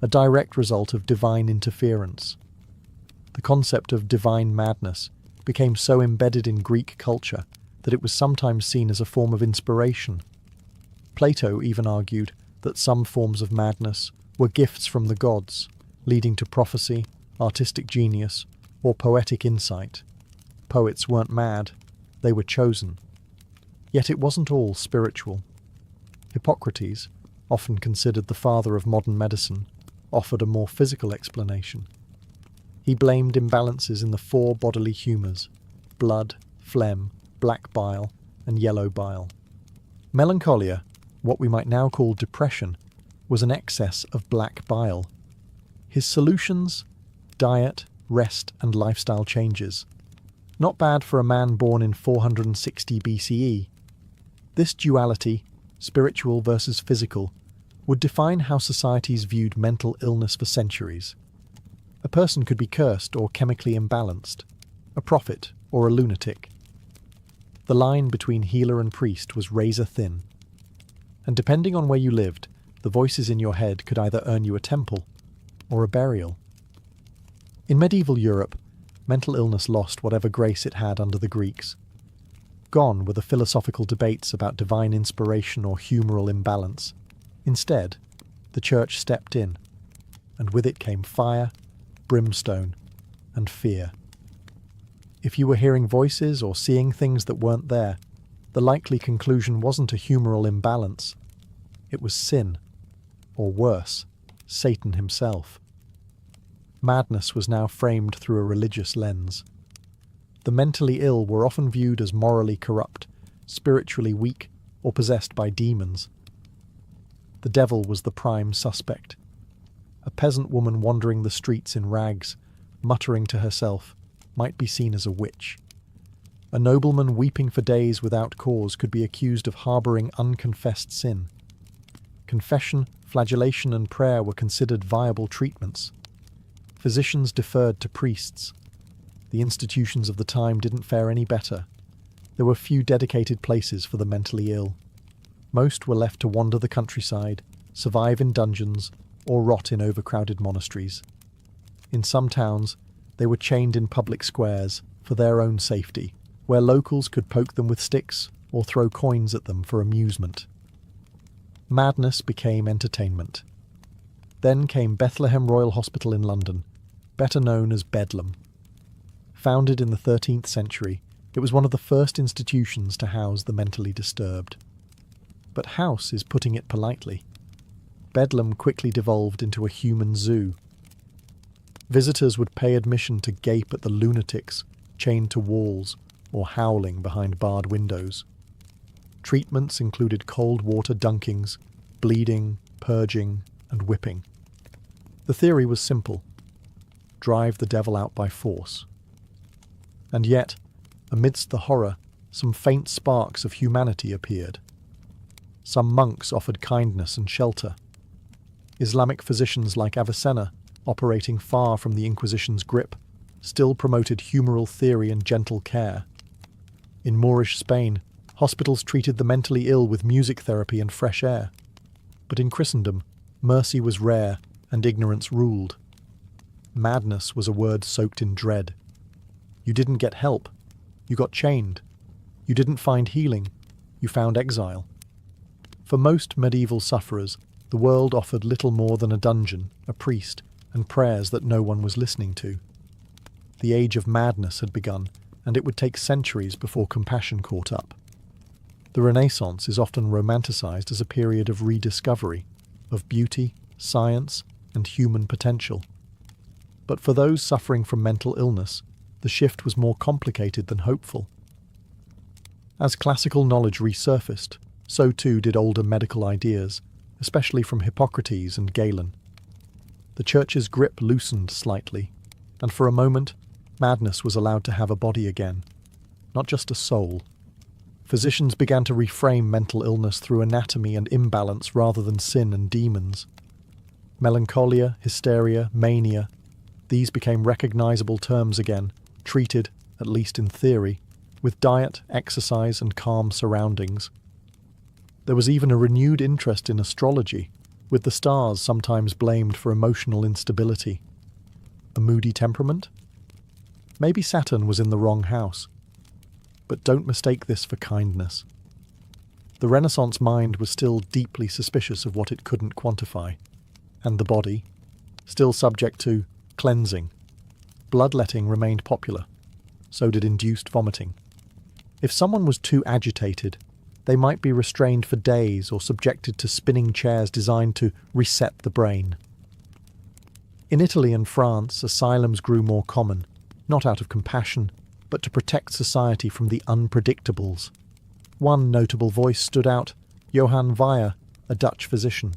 A direct result of divine interference. The concept of divine madness became so embedded in Greek culture that it was sometimes seen as a form of inspiration. Plato even argued that some forms of madness were gifts from the gods, leading to prophecy, artistic genius, or poetic insight. Poets weren't mad, they were chosen. Yet it wasn't all spiritual. Hippocrates, often considered the father of modern medicine, offered a more physical explanation. He blamed imbalances in the 4 bodily humours: blood, phlegm, black bile, and yellow bile. Melancholia, what we might now call depression, was an excess of black bile. His solutions? Diet, rest, and lifestyle changes. Not bad for a man born in 460 BCE. This duality, spiritual versus physical, would define how societies viewed mental illness for centuries. A person could be cursed or chemically imbalanced, a prophet or a lunatic. The line between healer and priest was razor thin. And depending on where you lived, the voices in your head could either earn you a temple or a burial. In medieval Europe, mental illness lost whatever grace it had under the Greeks. Gone were the philosophical debates about divine inspiration or humoral imbalance. Instead, the church stepped in, and with it came fire, brimstone, and fear. If you were hearing voices or seeing things that weren't there, the likely conclusion wasn't a humoral imbalance. It was sin, or worse, Satan himself. Madness was now framed through a religious lens. The mentally ill were often viewed as morally corrupt, spiritually weak, or possessed by demons. The devil was the prime suspect. A peasant woman wandering the streets in rags, muttering to herself, might be seen as a witch. A nobleman weeping for days without cause could be accused of harbouring unconfessed sin. Confession, flagellation, and prayer were considered viable treatments. Physicians deferred to priests. The institutions of the time didn't fare any better. There were few dedicated places for the mentally ill. Most were left to wander the countryside, survive in dungeons, or rot in overcrowded monasteries. In some towns, they were chained in public squares for their own safety, where locals could poke them with sticks or throw coins at them for amusement. Madness became entertainment. Then came Bethlehem Royal Hospital in London, better known as Bedlam. Founded in the 13th century, it was one of the first institutions to house the mentally disturbed. But house is putting it politely. Bedlam quickly devolved into a human zoo. Visitors would pay admission to gape at the lunatics chained to walls or howling behind barred windows. Treatments included cold water dunkings, bleeding, purging, and whipping. The theory was simple: drive the devil out by force. And yet, amidst the horror, some faint sparks of humanity appeared. Some monks offered kindness and shelter. Islamic physicians like Avicenna, operating far from the Inquisition's grip, still promoted humoral theory and gentle care. In Moorish Spain, hospitals treated the mentally ill with music therapy and fresh air. But in Christendom, mercy was rare and ignorance ruled. Madness was a word soaked in dread. You didn't get help. You got chained. You didn't find healing. You found exile. For most medieval sufferers, the world offered little more than a dungeon, a priest, and prayers that no one was listening to. The age of madness had begun, and it would take centuries before compassion caught up. The Renaissance is often romanticized as a period of rediscovery, of beauty, science, and human potential. But for those suffering from mental illness, the shift was more complicated than hopeful. As classical knowledge resurfaced, so too did older medical ideas, especially from Hippocrates and Galen. The church's grip loosened slightly, and for a moment, madness was allowed to have a body again, not just a soul. Physicians began to reframe mental illness through anatomy and imbalance rather than sin and demons. Melancholia, hysteria, mania, these became recognizable terms again, treated, at least in theory, with diet, exercise, and calm surroundings. There was even a renewed interest in astrology, with the stars sometimes blamed for emotional instability. A moody temperament? Maybe Saturn was in the wrong house. But don't mistake this for kindness. The Renaissance mind was still deeply suspicious of what it couldn't quantify, and the body, still subject to cleansing. Bloodletting remained popular, so did induced vomiting. If someone was too agitated, they might be restrained for days or subjected to spinning chairs designed to reset the brain. In Italy and France, asylums grew more common, not out of compassion, but to protect society from the unpredictables. One notable voice stood out, Johann Weyer, a Dutch physician.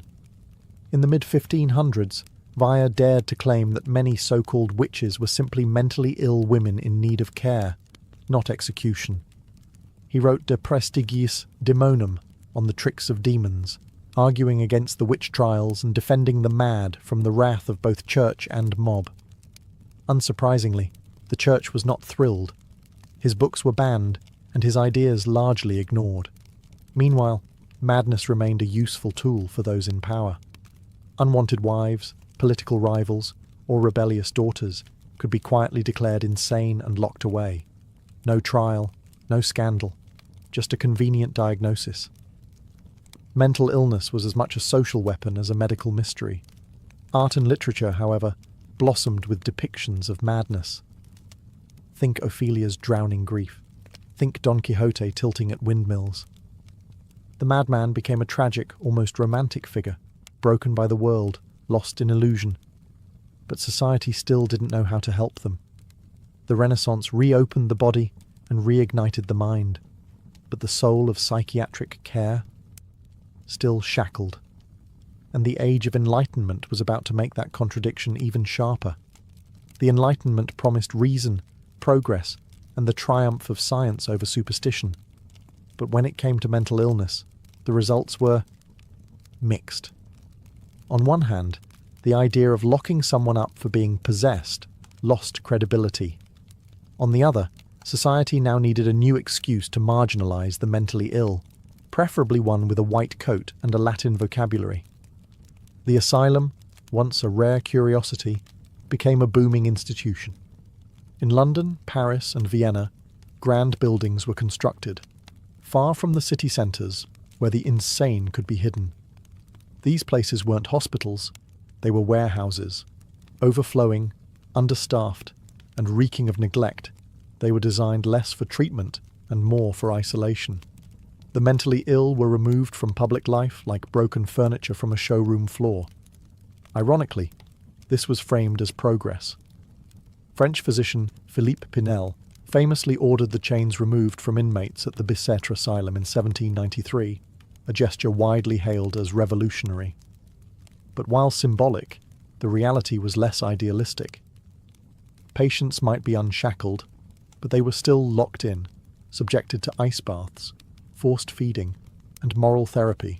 In the mid-1500s, Weyer dared to claim that many so-called witches were simply mentally ill women in need of care, not execution. He wrote De Prestigiis Daemonum on the tricks of demons, arguing against the witch trials and defending the mad from the wrath of both church and mob. Unsurprisingly, the church was not thrilled. His books were banned, and his ideas largely ignored. Meanwhile, madness remained a useful tool for those in power. Unwanted wives, political rivals, or rebellious daughters could be quietly declared insane and locked away. No trial, no scandal, just a convenient diagnosis. Mental illness was as much a social weapon as a medical mystery. Art and literature, however, blossomed with depictions of madness. Think Ophelia's drowning grief. Think Don Quixote tilting at windmills. The madman became a tragic, almost romantic figure, broken by the world, lost in illusion. But society still didn't know how to help them. The Renaissance reopened the body and reignited the mind, but the soul of psychiatric care? Still shackled. And the Age of Enlightenment was about to make that contradiction even sharper. The Enlightenment promised reason, progress, and the triumph of science over superstition. But when it came to mental illness, the results were mixed. On one hand, the idea of locking someone up for being possessed lost credibility. On the other, society now needed a new excuse to marginalize the mentally ill, preferably one with a white coat and a Latin vocabulary. The asylum, once a rare curiosity, became a booming institution. In London, Paris, and Vienna, grand buildings were constructed, far from the city centres, where the insane could be hidden. These places weren't hospitals, they were warehouses. Overflowing, understaffed, and reeking of neglect, they were designed less for treatment and more for isolation. The mentally ill were removed from public life like broken furniture from a showroom floor. Ironically, this was framed as progress. French physician Philippe Pinel famously ordered the chains removed from inmates at the Bicêtre Asylum in 1793, a gesture widely hailed as revolutionary. But while symbolic, the reality was less idealistic. Patients might be unshackled, but they were still locked in, subjected to ice baths, forced feeding, and moral therapy,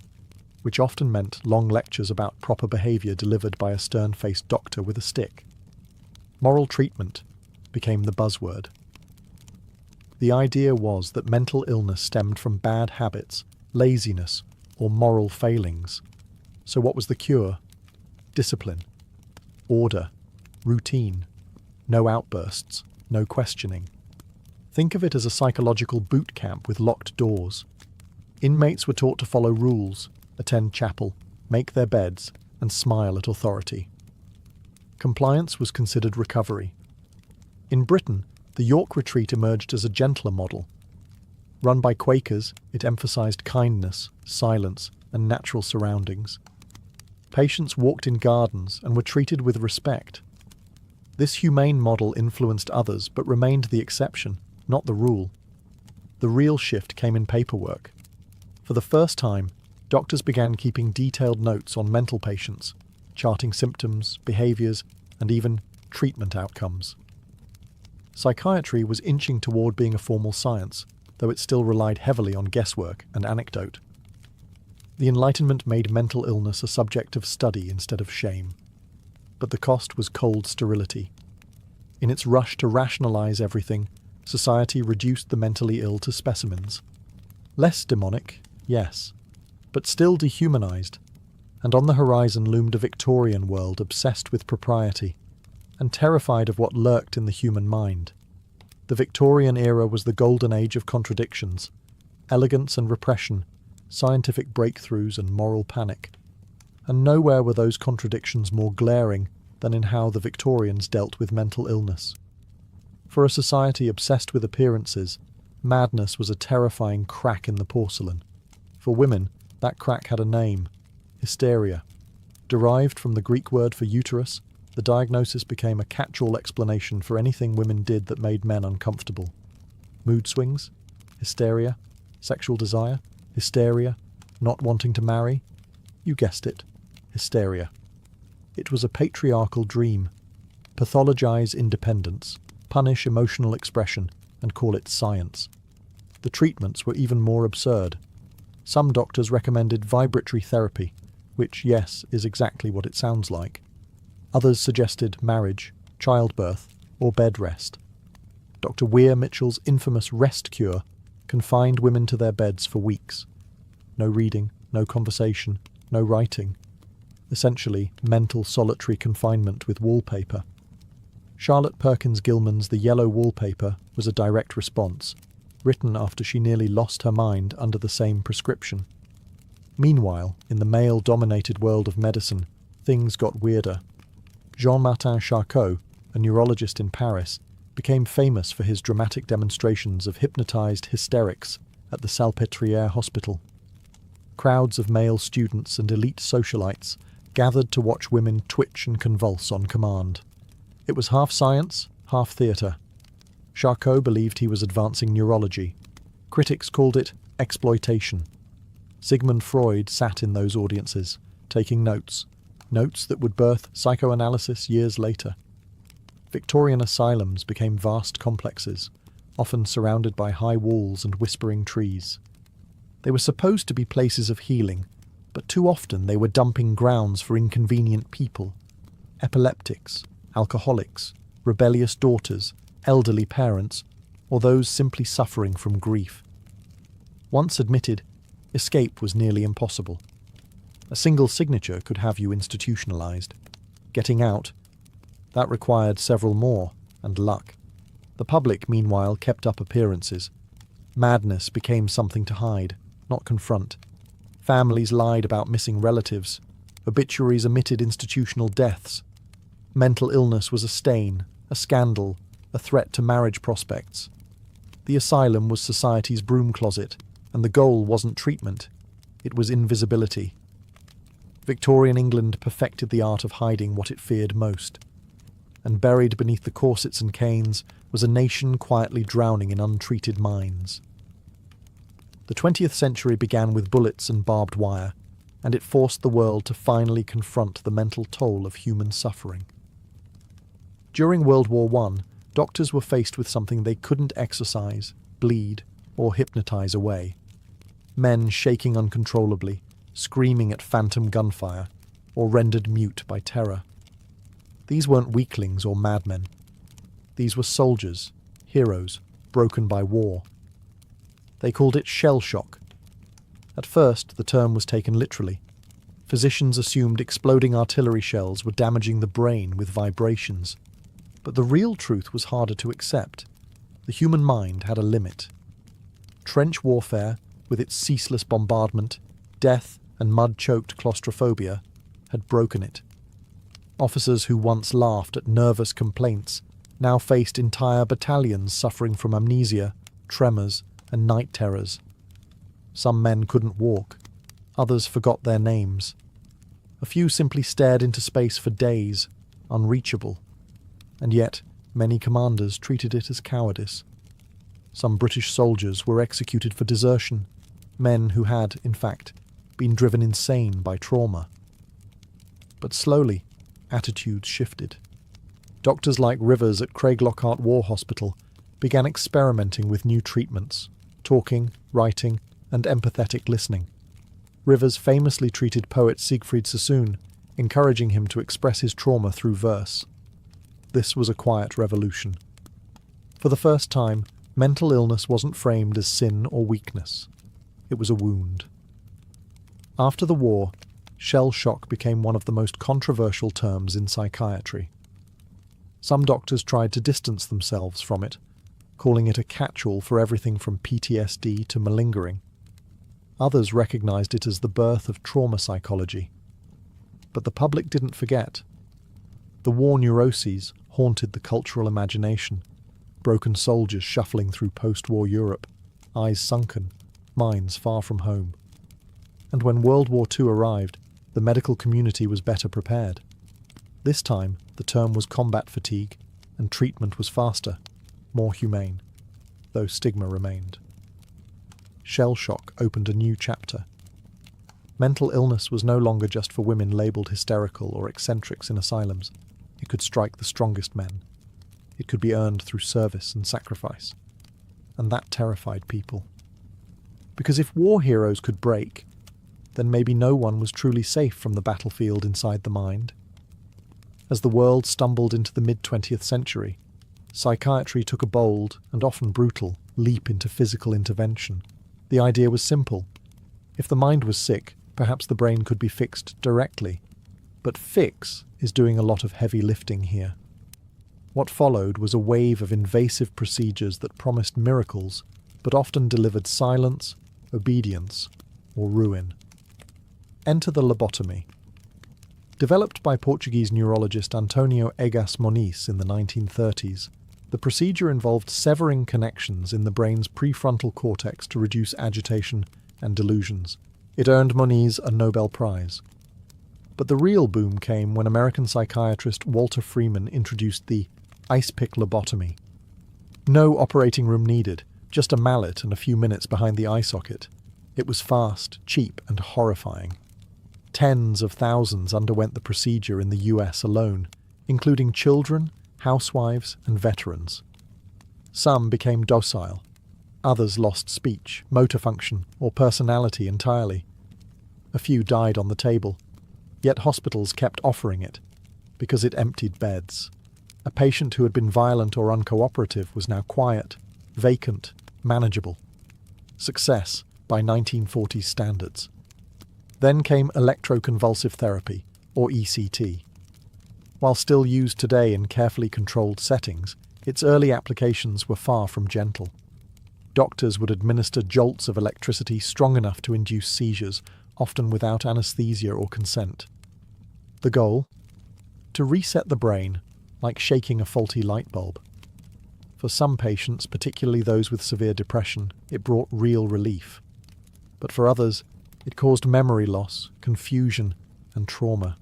which often meant long lectures about proper behaviour delivered by a stern-faced doctor with a stick. Moral treatment became the buzzword. The idea was that mental illness stemmed from bad habits, laziness, or moral failings. So what was the cure? Discipline, order, routine, no outbursts, no questioning. Think of it as a psychological boot camp with locked doors. Inmates were taught to follow rules, attend chapel, make their beds, and smile at authority. Compliance was considered recovery. In Britain, the York Retreat emerged as a gentler model. Run by Quakers, it emphasised kindness, silence, and natural surroundings. Patients walked in gardens and were treated with respect. This humane model influenced others but remained the exception, not the rule. The real shift came in paperwork. For the first time, doctors began keeping detailed notes on mental patients, charting symptoms, behaviours, and even treatment outcomes. Psychiatry was inching toward being a formal science, though it still relied heavily on guesswork and anecdote. The Enlightenment made mental illness a subject of study instead of shame. But the cost was cold sterility. In its rush to rationalize everything, society reduced the mentally ill to specimens. Less demonic, yes, but still dehumanized, and on the horizon loomed a Victorian world obsessed with propriety, and terrified of what lurked in the human mind. The Victorian era was the golden age of contradictions, elegance and repression, scientific breakthroughs and moral panic. And nowhere were those contradictions more glaring than in how the Victorians dealt with mental illness. For a society obsessed with appearances, madness was a terrifying crack in the porcelain. For women, that crack had a name: hysteria. Derived from the Greek word for uterus, the diagnosis became a catch-all explanation for anything women did that made men uncomfortable. Mood swings, hysteria, sexual desire, hysteria, not wanting to marry. You guessed it, hysteria. It was a patriarchal dream. Pathologize independence, punish emotional expression, and call it science. The treatments were even more absurd. Some doctors recommended vibratory therapy, which, yes, is exactly what it sounds like. Others suggested marriage, childbirth, or bed rest. Dr. Weir Mitchell's infamous rest cure confined women to their beds for weeks. No reading, no conversation, no writing. Essentially, mental solitary confinement with wallpaper. Charlotte Perkins Gilman's The Yellow Wallpaper was a direct response, written after she nearly lost her mind under the same prescription. Meanwhile, in the male-dominated world of medicine, things got weirder. Jean-Martin Charcot, a neurologist in Paris, became famous for his dramatic demonstrations of hypnotized hysterics at the Salpêtrière Hospital. Crowds of male students and elite socialites gathered to watch women twitch and convulse on command. It was half science, half theatre. Charcot believed he was advancing neurology. Critics called it exploitation. Sigmund Freud sat in those audiences, taking notes that would birth psychoanalysis years later. Victorian asylums became vast complexes, often surrounded by high walls and whispering trees. They were supposed to be places of healing, but too often they were dumping grounds for inconvenient people: epileptics, alcoholics, rebellious daughters, elderly parents, or those simply suffering from grief. Once admitted, escape was nearly impossible. A single signature could have you institutionalized. Getting out, that required several more, and luck. The public, meanwhile, kept up appearances. Madness became something to hide, not confront. Families lied about missing relatives. Obituaries omitted institutional deaths. Mental illness was a stain, a scandal, a threat to marriage prospects. The asylum was society's broom closet, and the goal wasn't treatment, it was invisibility. Victorian England perfected the art of hiding what it feared most. And buried beneath the corsets and canes was a nation quietly drowning in untreated minds. The 20th century began with bullets and barbed wire, and it forced the world to finally confront the mental toll of human suffering. During World War I, doctors were faced with something they couldn't exorcise, bleed, or hypnotize away. Men shaking uncontrollably, screaming at phantom gunfire, or rendered mute by terror. These weren't weaklings or madmen. These were soldiers, heroes, broken by war. They called it shell shock. At first, the term was taken literally. Physicians assumed exploding artillery shells were damaging the brain with vibrations. But the real truth was harder to accept. The human mind had a limit. Trench warfare, with its ceaseless bombardment, death, and mud-choked claustrophobia, had broken it. Officers who once laughed at nervous complaints now faced entire battalions suffering from amnesia, tremors, and night terrors. Some men couldn't walk. Others forgot their names. A few simply stared into space for days, unreachable. And yet, many commanders treated it as cowardice. Some British soldiers were executed for desertion, men who had, in fact, been driven insane by trauma. But slowly, attitudes shifted. Doctors like Rivers at Craig Lockhart War Hospital began experimenting with new treatments, talking, writing, and empathetic listening. Rivers famously treated poet Siegfried Sassoon, encouraging him to express his trauma through verse. This was a quiet revolution. For the first time, mental illness wasn't framed as sin or weakness. It was a wound. After the war, shell shock became one of the most controversial terms in psychiatry. Some doctors tried to distance themselves from it, calling it a catch-all for everything from PTSD to malingering. Others recognized it as the birth of trauma psychology. But the public didn't forget. The war neuroses haunted the cultural imagination, broken soldiers shuffling through post-war Europe, eyes sunken, minds far from home. And when World War II arrived, the medical community was better prepared. This time, the term was combat fatigue, and treatment was faster, more humane, though stigma remained. Shell shock opened a new chapter. Mental illness was no longer just for women labelled hysterical or eccentrics in asylums. It could strike the strongest men. It could be earned through service and sacrifice. And that terrified people. Because if war heroes could break, then maybe no one was truly safe from the battlefield inside the mind. As the world stumbled into the mid-20th century, psychiatry took a bold, and often brutal, leap into physical intervention. The idea was simple. If the mind was sick, perhaps the brain could be fixed directly. But fix is doing a lot of heavy lifting here. What followed was a wave of invasive procedures that promised miracles, but often delivered silence, obedience, or ruin. Enter the lobotomy. Developed by Portuguese neurologist Antonio Egas Moniz in the 1930s, the procedure involved severing connections in the brain's prefrontal cortex to reduce agitation and delusions. It earned Moniz a Nobel Prize. But the real boom came when American psychiatrist Walter Freeman introduced the ice pick lobotomy. No operating room needed, just a mallet and a few minutes behind the eye socket. It was fast, cheap, and horrifying. Tens of thousands underwent the procedure in the US alone, including children, housewives, and veterans. Some became docile. Others lost speech, motor function, or personality entirely. A few died on the table. Yet hospitals kept offering it, because it emptied beds. A patient who had been violent or uncooperative was now quiet, vacant, manageable. Success by 1940s standards. Then came electroconvulsive therapy, or ECT. While still used today in carefully controlled settings, its early applications were far from gentle. Doctors would administer jolts of electricity strong enough to induce seizures, often without anesthesia or consent. The goal? To reset the brain, like shaking a faulty light bulb. For some patients, particularly those with severe depression, it brought real relief. But for others, it caused memory loss, confusion, and trauma.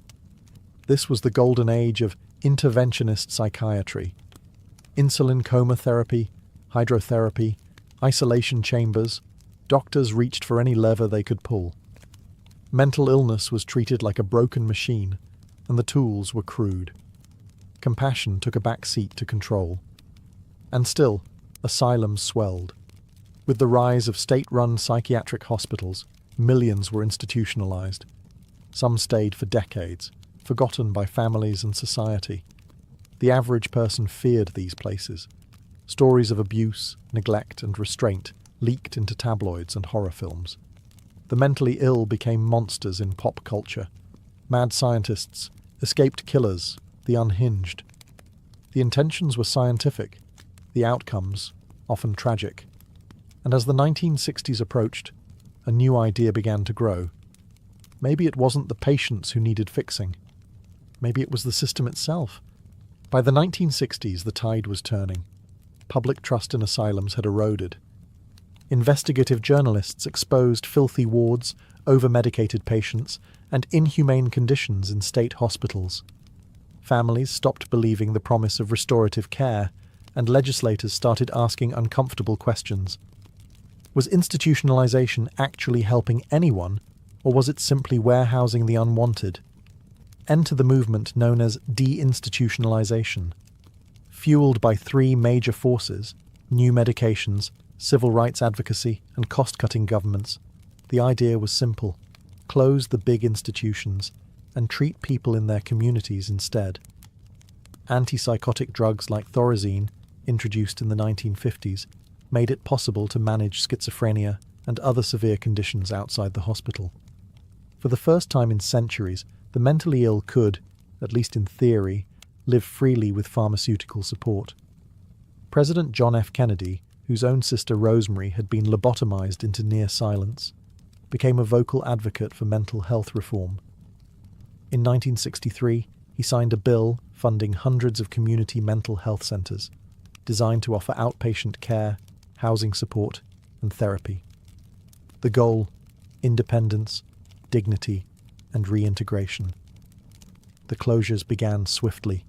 This was the golden age of interventionist psychiatry. Insulin coma therapy, hydrotherapy, isolation chambers, doctors reached for any lever they could pull. Mental illness was treated like a broken machine, and the tools were crude. Compassion took a back seat to control. And still, asylums swelled. With the rise of state-run psychiatric hospitals, millions were institutionalized. Some stayed for decades, forgotten by families and society. The average person feared these places. Stories of abuse, neglect, and restraint leaked into tabloids and horror films. The mentally ill became monsters in pop culture. Mad scientists, escaped killers, the unhinged. The intentions were scientific, the outcomes often tragic. And as the 1960s approached, a new idea began to grow. Maybe it wasn't the patients who needed fixing. Maybe it was the system itself. By the 1960s, the tide was turning. Public trust in asylums had eroded. Investigative journalists exposed filthy wards, over-medicated patients, and inhumane conditions in state hospitals. Families stopped believing the promise of restorative care, and legislators started asking uncomfortable questions. Was institutionalization actually helping anyone, or was it simply warehousing the unwanted? Enter the movement known as deinstitutionalization. Fueled by three major forces: new medications, civil rights advocacy, and cost-cutting governments, the idea was simple: close the big institutions and treat people in their communities instead. Antipsychotic drugs like Thorazine, introduced in the 1950s, made it possible to manage schizophrenia and other severe conditions outside the hospital. For the first time in centuries, the mentally ill could, at least in theory, live freely with pharmaceutical support. President John F. Kennedy, whose own sister Rosemary had been lobotomized into near silence, became a vocal advocate for mental health reform. In 1963, he signed a bill funding hundreds of community mental health centers, designed to offer outpatient care, housing support, and therapy. The goal: independence, dignity, and reintegration. The closures began swiftly.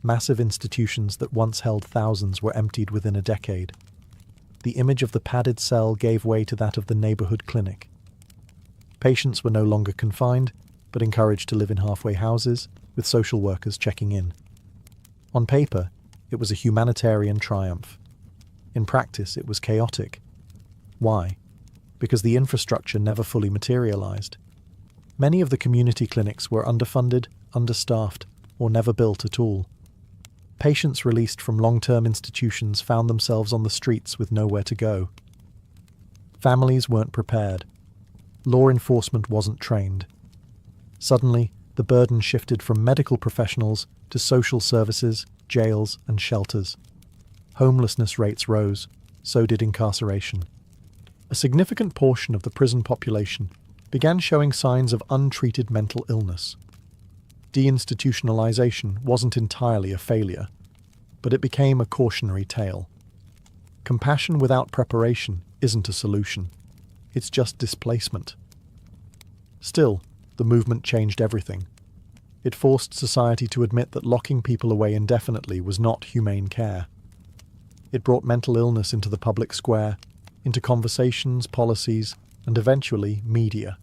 Massive institutions that once held thousands were emptied within a decade. The image of the padded cell gave way to that of the neighborhood clinic. Patients were no longer confined, but encouraged to live in halfway houses, with social workers checking in. On paper, it was a humanitarian triumph. In practice, it was chaotic. Why? Because the infrastructure never fully materialized. Many of the community clinics were underfunded, understaffed, or never built at all. Patients released from long-term institutions found themselves on the streets with nowhere to go. Families weren't prepared. Law enforcement wasn't trained. Suddenly, the burden shifted from medical professionals to social services, jails, and shelters. Homelessness rates rose, so did incarceration. A significant portion of the prison population began showing signs of untreated mental illness. Deinstitutionalization wasn't entirely a failure, but it became a cautionary tale. Compassion without preparation isn't a solution. It's just displacement. Still, the movement changed everything. It forced society to admit that locking people away indefinitely was not humane care. It brought mental illness into the public square, into conversations, policies, and eventually media.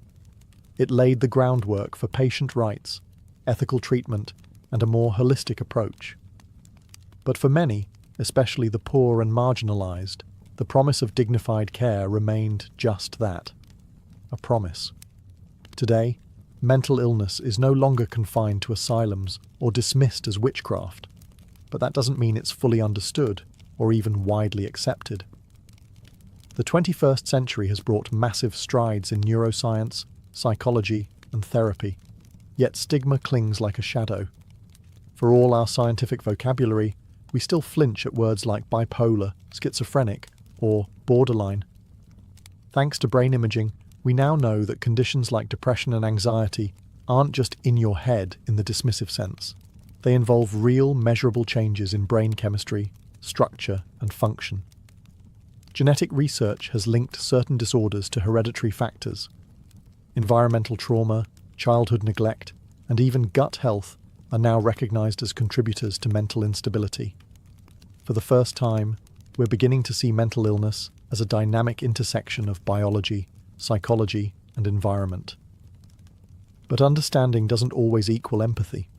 It laid the groundwork for patient rights, ethical treatment, and a more holistic approach. But for many, especially the poor and marginalized, the promise of dignified care remained just that: a promise. Today, mental illness is no longer confined to asylums or dismissed as witchcraft, but that doesn't mean it's fully understood or even widely accepted. The 21st century has brought massive strides in neuroscience, psychology, and therapy, yet stigma clings like a shadow. For all our scientific vocabulary, we still flinch at words like bipolar, schizophrenic, or borderline. Thanks to brain imaging, we now know that conditions like depression and anxiety aren't just in your head in the dismissive sense. They involve real, measurable changes in brain chemistry, structure, and function. Genetic research has linked certain disorders to hereditary factors. Environmental trauma, childhood neglect, and even gut health are now recognized as contributors to mental instability. For the first time, we're beginning to see mental illness as a dynamic intersection of biology, psychology, and environment. But understanding doesn't always equal empathy.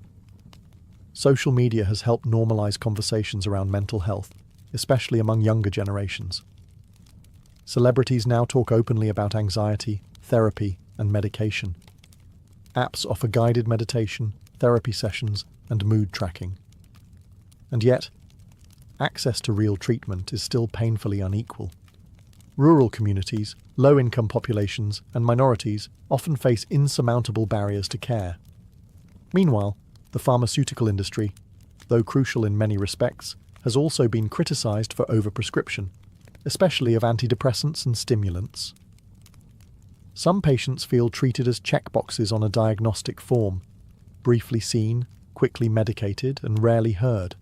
Social media has helped normalize conversations around mental health, especially among younger generations. Celebrities now talk openly about anxiety, therapy, and medication. Apps offer guided meditation, therapy sessions, and mood tracking. And yet, access to real treatment is still painfully unequal. Rural communities, low-income populations, and minorities often face insurmountable barriers to care. Meanwhile, the pharmaceutical industry, though crucial in many respects, has also been criticized for overprescription, especially of antidepressants and stimulants. Some patients feel treated as checkboxes on a diagnostic form, briefly seen, quickly medicated, and rarely heard.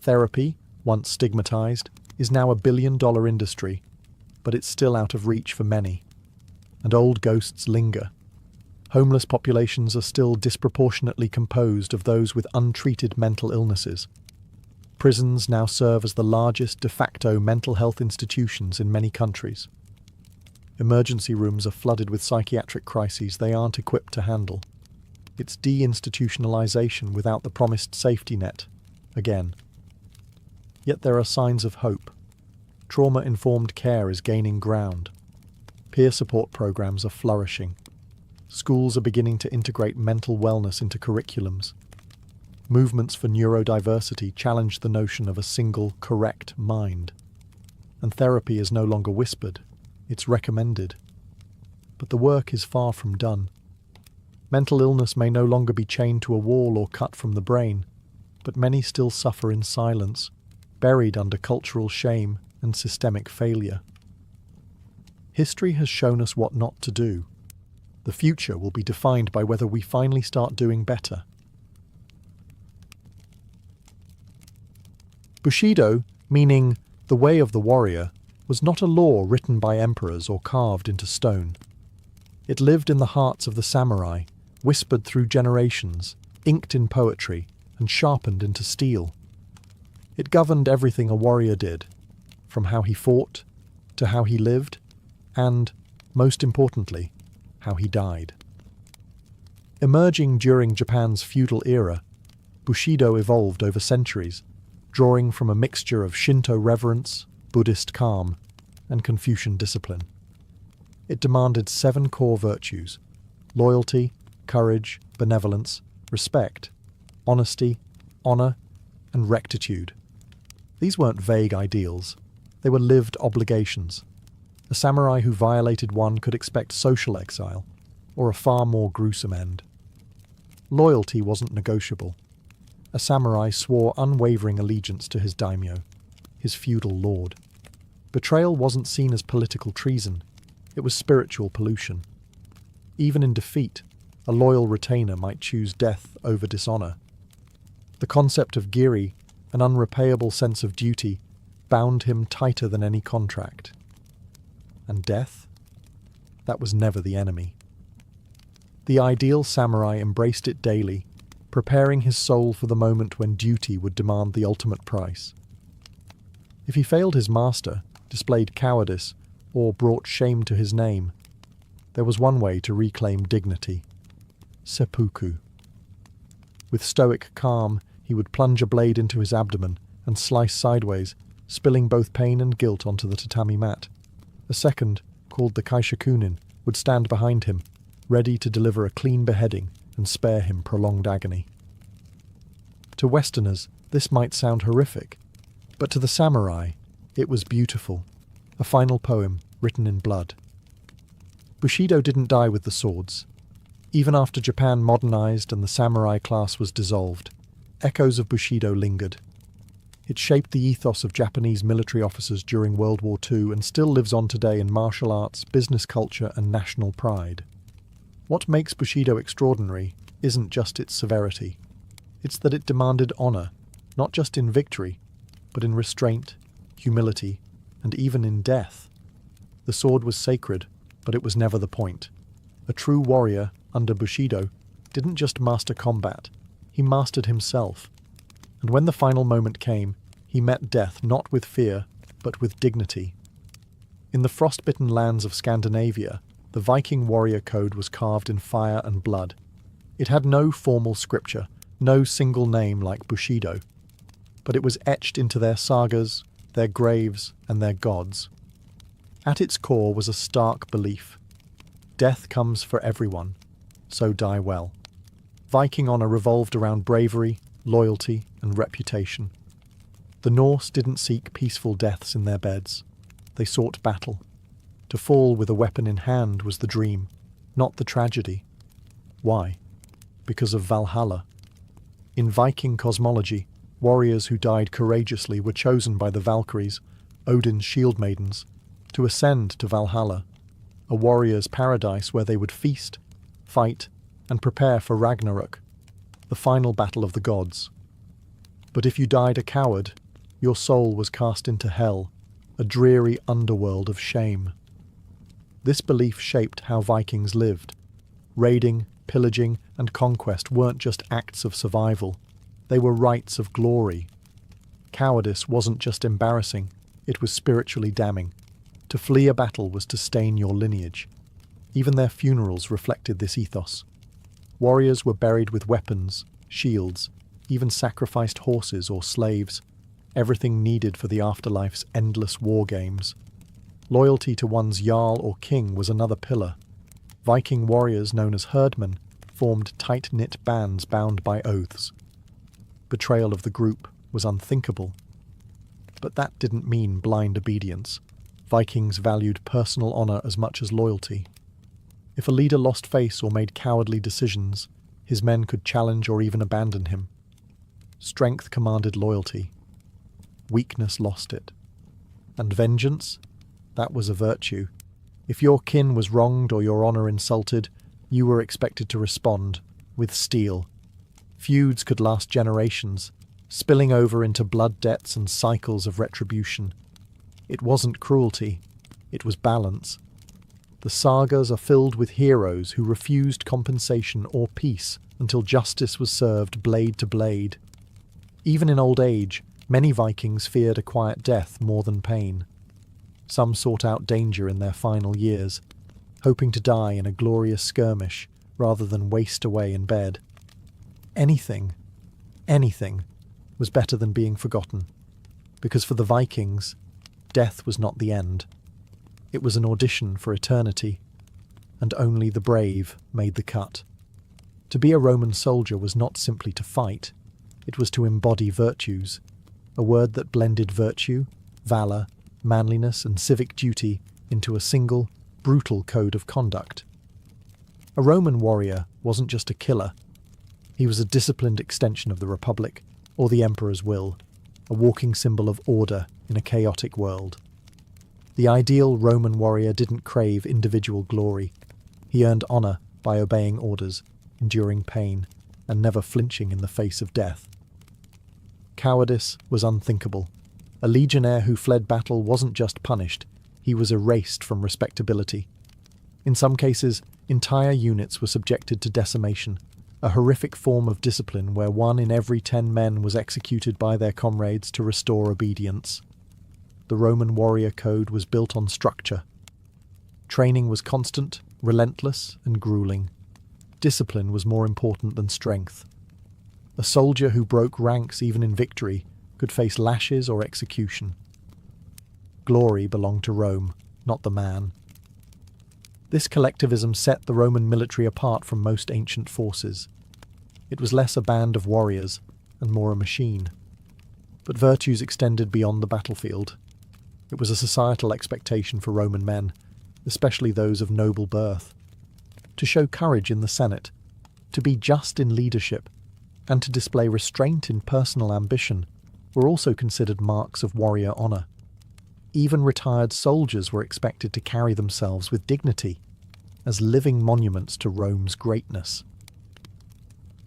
Therapy, once stigmatized, is now a billion-dollar industry, but it's still out of reach for many. And old ghosts linger. Homeless populations are still disproportionately composed of those with untreated mental illnesses. Prisons now serve as the largest de facto mental health institutions in many countries. Emergency rooms are flooded with psychiatric crises they aren't equipped to handle. It's deinstitutionalization without the promised safety net, again. Yet there are signs of hope. Trauma-informed care is gaining ground. Peer support programs are flourishing. Schools are beginning to integrate mental wellness into curriculums. Movements for neurodiversity challenge the notion of a single, correct mind. And therapy is no longer whispered, it's recommended. But the work is far from done. Mental illness may no longer be chained to a wall or cut from the brain, but many still suffer in silence, buried under cultural shame and systemic failure. History has shown us what not to do. The future will be defined by whether we finally start doing better. Bushido, meaning the way of the warrior, was not a law written by emperors or carved into stone. It lived in the hearts of the samurai, whispered through generations, inked in poetry, and sharpened into steel. It governed everything a warrior did, from how he fought, to how he lived, and, most importantly, how he died. Emerging during Japan's feudal era, Bushido evolved over centuries, drawing from a mixture of Shinto reverence, Buddhist calm, and Confucian discipline. It demanded 7 core virtues: loyalty, courage, benevolence, respect, honesty, honor, and rectitude. These weren't vague ideals, they were lived obligations. A samurai who violated one could expect social exile, or a far more gruesome end. Loyalty wasn't negotiable. A samurai swore unwavering allegiance to his daimyo, his feudal lord. Betrayal wasn't seen as political treason, it was spiritual pollution. Even in defeat, a loyal retainer might choose death over dishonor. The concept of giri, an unrepayable sense of duty, bound him tighter than any contract. And death? That was never the enemy. The ideal samurai embraced it daily, preparing his soul for the moment when duty would demand the ultimate price. If he failed his master, displayed cowardice, or brought shame to his name, there was one way to reclaim dignity: seppuku. With stoic calm, he would plunge a blade into his abdomen and slice sideways, spilling both pain and guilt onto the tatami mat. A second, called the kaishakunin, would stand behind him, ready to deliver a clean beheading and spare him prolonged agony. To Westerners, this might sound horrific, but to the samurai, it was beautiful, a final poem written in blood. Bushido didn't die with the swords. Even after Japan modernized and the samurai class was dissolved, echoes of Bushido lingered. It shaped the ethos of Japanese military officers during World War II and still lives on today in martial arts, business culture, and national pride. What makes Bushido extraordinary isn't just its severity. It's that it demanded honor, not just in victory, but in restraint, humility, and even in death. The sword was sacred, but it was never the point. A true warrior, under Bushido, didn't just master combat, he mastered himself. And when the final moment came, he met death not with fear, but with dignity. In the frost-bitten lands of Scandinavia, the Viking warrior code was carved in fire and blood. It had no formal scripture, no single name like Bushido, but it was etched into their sagas, their graves, and their gods. At its core was a stark belief: death comes for everyone, so die well. Viking honor revolved around bravery, loyalty, and reputation. The Norse didn't seek peaceful deaths in their beds. They sought battle. To fall with a weapon in hand was the dream, not the tragedy. Why? Because of Valhalla. In Viking cosmology, warriors who died courageously were chosen by the Valkyries, Odin's shield maidens, to ascend to Valhalla, a warrior's paradise where they would feast, fight, and prepare for Ragnarok, the final battle of the gods. But if you died a coward, your soul was cast into hell, a dreary underworld of shame. This belief shaped how Vikings lived. Raiding, pillaging, and conquest weren't just acts of survival, they were rites of glory. Cowardice wasn't just embarrassing, it was spiritually damning. To flee a battle was to stain your lineage. Even their funerals reflected this ethos. Warriors were buried with weapons, shields, even sacrificed horses or slaves, everything needed for the afterlife's endless war games. Loyalty to one's jarl or king was another pillar. Viking warriors known as herdmen formed tight-knit bands bound by oaths. Betrayal of the group was unthinkable. But that didn't mean blind obedience. Vikings valued personal honor as much as loyalty. If a leader lost face or made cowardly decisions, his men could challenge or even abandon him. Strength commanded loyalty. Weakness lost it. And vengeance? That was a virtue. If your kin was wronged or your honor insulted, you were expected to respond, with steel. Feuds could last generations, spilling over into blood debts and cycles of retribution. It wasn't cruelty, it was balance. The sagas are filled with heroes who refused compensation or peace until justice was served blade to blade. Even in old age, many Vikings feared a quiet death more than pain. Some sought out danger in their final years, hoping to die in a glorious skirmish rather than waste away in bed. Anything was better than being forgotten, because for the Vikings, death was not the end. It was an audition for eternity, and only the brave made the cut. To be a Roman soldier was not simply to fight, it was to embody virtues, a word that blended virtue, valour, manliness and civic duty into a single, brutal code of conduct. A Roman warrior wasn't just a killer. He was a disciplined extension of the Republic, or the Emperor's will, a walking symbol of order in a chaotic world. The ideal Roman warrior didn't crave individual glory. He earned honour by obeying orders, enduring pain, and never flinching in the face of death. Cowardice was unthinkable. A legionnaire who fled battle wasn't just punished, he was erased from respectability. In some cases, entire units were subjected to decimation, a horrific form of discipline where 1 in every 10 men was executed by their comrades to restore obedience. The Roman warrior code was built on structure. Training was constant, relentless, and grueling. Discipline was more important than strength. A soldier who broke ranks even in victory could face lashes or execution. Glory belonged to Rome, not the man. This collectivism set the Roman military apart from most ancient forces. It was less a band of warriors and more a machine. But virtues extended beyond the battlefield. It was a societal expectation for Roman men, especially those of noble birth, to show courage in the Senate, to be just in leadership, and to display restraint in personal ambition were also considered marks of warrior honour. Even retired soldiers were expected to carry themselves with dignity, as living monuments to Rome's greatness.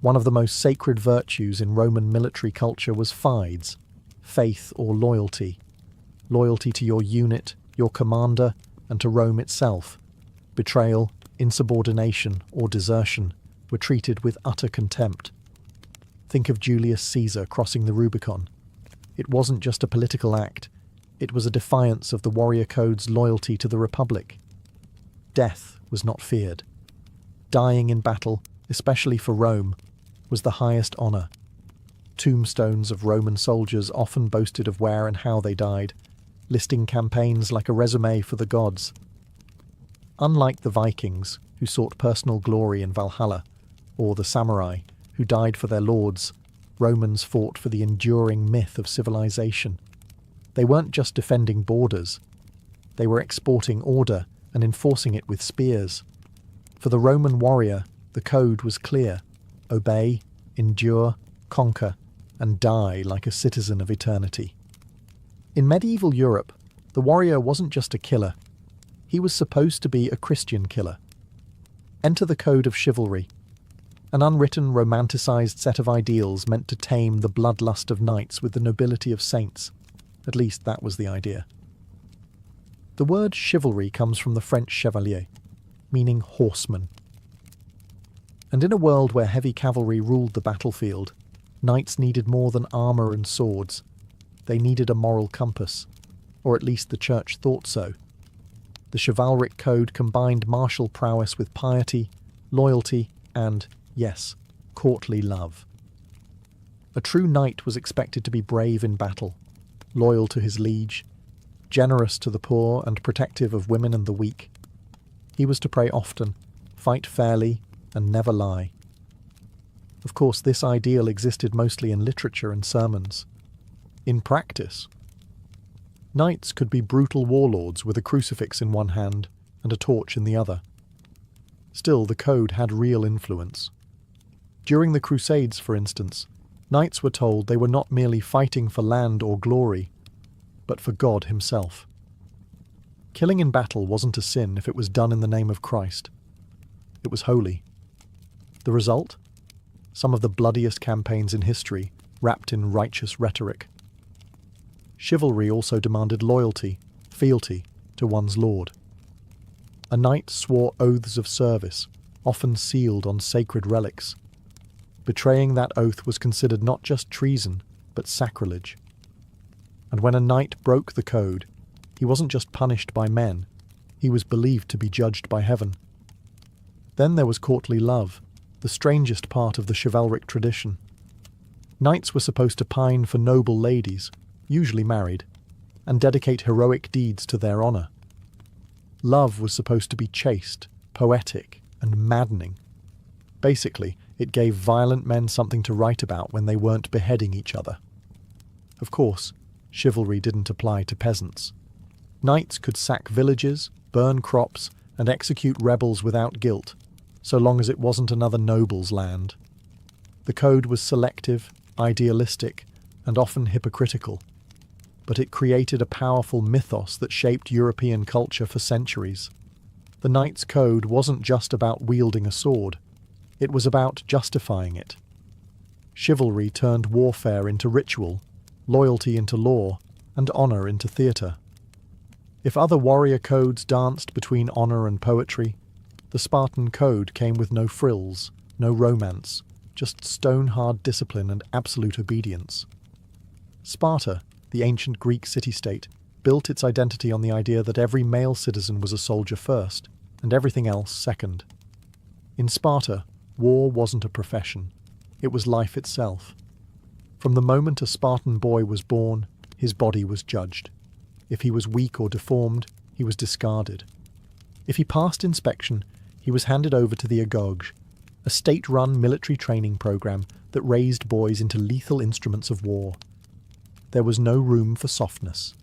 One of the most sacred virtues in Roman military culture was fides, faith or loyalty. Loyalty to your unit, your commander, and to Rome itself. Betrayal, insubordination, or desertion were treated with utter contempt. Think of Julius Caesar crossing the Rubicon. It wasn't just a political act, it was a defiance of the warrior code's loyalty to the Republic. Death was not feared. Dying in battle, especially for Rome, was the highest honour. Tombstones of Roman soldiers often boasted of where and how they died, listing campaigns like a resume for the gods. Unlike the Vikings, who sought personal glory in Valhalla, or the samurai, who died for their lords, Romans fought for the enduring myth of civilization. They weren't just defending borders. They were exporting order and enforcing it with spears. For the Roman warrior, the code was clear: obey, endure, conquer, and die like a citizen of eternity. In medieval Europe, the warrior wasn't just a killer. He was supposed to be a Christian killer. Enter the code of chivalry, an unwritten, romanticized set of ideals meant to tame the bloodlust of knights with the nobility of saints. At least that was the idea. The word chivalry comes from the French chevalier, meaning horseman. And in a world where heavy cavalry ruled the battlefield, knights needed more than armour and swords. They needed a moral compass, or at least the church thought so. The chivalric code combined martial prowess with piety, loyalty, and, Yes, courtly love. A true knight was expected to be brave in battle, loyal to his liege, generous to the poor and protective of women and the weak. He was to pray often, fight fairly, and never lie. Of course, this ideal existed mostly in literature and sermons. In practice, knights could be brutal warlords with a crucifix in one hand and a torch in the other. Still, the code had real influence. During the Crusades, for instance, knights were told they were not merely fighting for land or glory, but for God himself. Killing in battle wasn't a sin if it was done in the name of Christ. It was holy. The result? Some of the bloodiest campaigns in history, wrapped in righteous rhetoric. Chivalry also demanded loyalty, fealty to one's lord. A knight swore oaths of service, often sealed on sacred relics. Betraying that oath was considered not just treason, but sacrilege. And when a knight broke the code, he wasn't just punished by men, he was believed to be judged by heaven. Then there was courtly love, the strangest part of the chivalric tradition. Knights were supposed to pine for noble ladies, usually married, and dedicate heroic deeds to their honour. Love was supposed to be chaste, poetic, and maddening. Basically, it gave violent men something to write about when they weren't beheading each other. Of course, chivalry didn't apply to peasants. Knights could sack villages, burn crops, and execute rebels without guilt, so long as it wasn't another noble's land. The code was selective, idealistic, and often hypocritical, but it created a powerful mythos that shaped European culture for centuries. The knight's code wasn't just about wielding a sword, it was about justifying it. Chivalry turned warfare into ritual, loyalty into law, and honour into theatre. If other warrior codes danced between honour and poetry, the Spartan code came with no frills, no romance, just stone-hard discipline and absolute obedience. Sparta, the ancient Greek city-state, built its identity on the idea that every male citizen was a soldier first, and everything else second. In Sparta, war wasn't a profession, it was life itself. From the moment a Spartan boy was born, his body was judged. If he was weak or deformed, he was discarded. If he passed inspection, he was handed over to the Agog, a state-run military training program that raised boys into lethal instruments of war. There was no room for softness,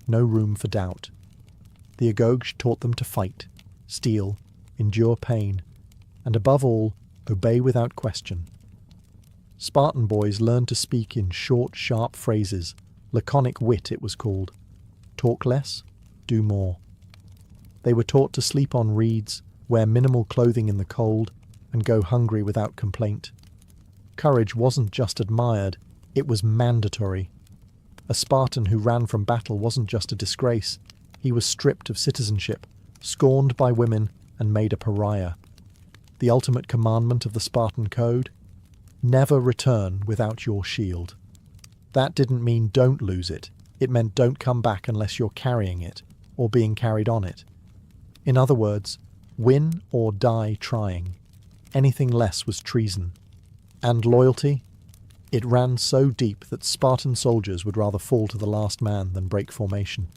no room for doubt. The Agog taught them to fight, steal, endure pain, and above all, obey without question. Spartan boys learned to speak in short, sharp phrases, laconic wit it was called. Talk less, do more. They were taught to sleep on reeds, wear minimal clothing in the cold, and go hungry without complaint. Courage wasn't just admired, it was mandatory. A Spartan who ran from battle wasn't just a disgrace, he was stripped of citizenship, scorned by women, and made a pariah. The ultimate commandment of the Spartan code? Never return without your shield. That didn't mean don't lose it, it meant don't come back unless you're carrying it, or being carried on it. In other words, win or die trying. Anything less was treason. And loyalty? It ran so deep that Spartan soldiers would rather fall to the last man than break formation.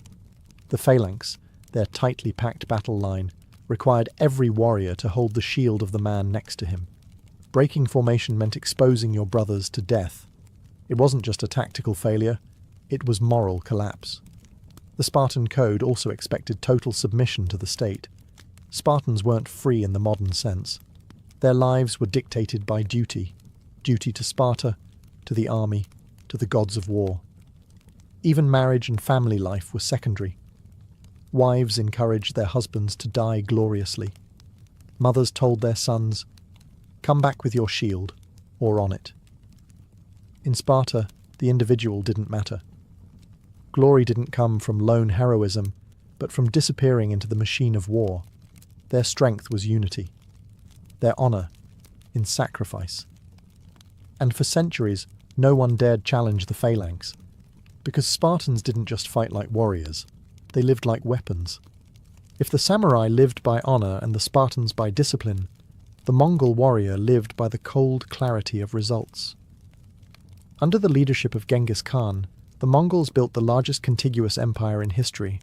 The phalanx, their tightly packed battle line, required every warrior to hold the shield of the man next to him. Breaking formation meant exposing your brothers to death. It wasn't just a tactical failure, it was moral collapse. The Spartan code also expected total submission to the state. Spartans weren't free in the modern sense. Their lives were dictated by duty. Duty to Sparta, to the army, to the gods of war. Even marriage and family life were secondary. Wives encouraged their husbands to die gloriously. Mothers told their sons, "Come back with your shield, or on it." In Sparta, the individual didn't matter. Glory didn't come from lone heroism, but from disappearing into the machine of war. Their strength was unity. Their honour in sacrifice. And for centuries, no one dared challenge the phalanx. Because Spartans didn't just fight like warriors, they lived like weapons. If the samurai lived by honour and the Spartans by discipline, the Mongol warrior lived by the cold clarity of results. Under the leadership of Genghis Khan, the Mongols built the largest contiguous empire in history,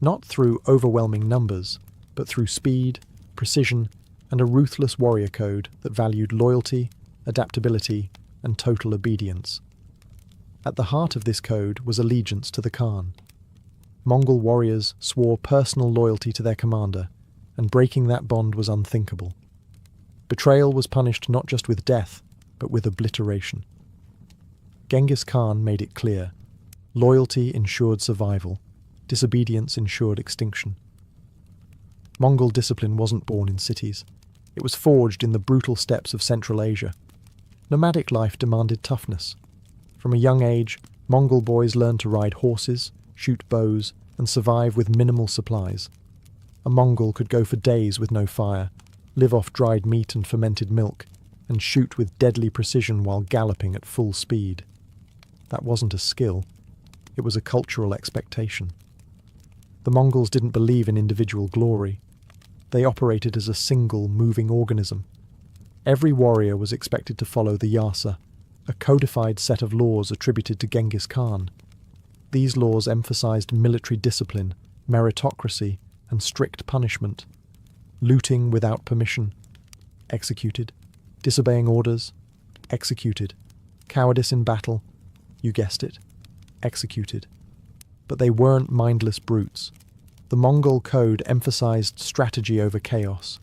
not through overwhelming numbers, but through speed, precision, and a ruthless warrior code that valued loyalty, adaptability, and total obedience. At the heart of this code was allegiance to the Khan. Mongol warriors swore personal loyalty to their commander, and breaking that bond was unthinkable. Betrayal was punished not just with death, but with obliteration. Genghis Khan made it clear: loyalty ensured survival, disobedience ensured extinction. Mongol discipline wasn't born in cities. It was forged in the brutal steppes of Central Asia. Nomadic life demanded toughness. From a young age, Mongol boys learned to ride horses, shoot bows, and survive with minimal supplies. A Mongol could go for days with no fire, live off dried meat and fermented milk, and shoot with deadly precision while galloping at full speed. That wasn't a skill. It was a cultural expectation. The Mongols didn't believe in individual glory. They operated as a single, moving organism. Every warrior was expected to follow the Yasa, a codified set of laws attributed to Genghis Khan. These laws emphasized military discipline, meritocracy, and strict punishment. Looting without permission, executed. Disobeying orders, executed. Cowardice in battle, you guessed it, executed. But they weren't mindless brutes. The Mongol code emphasized strategy over chaos.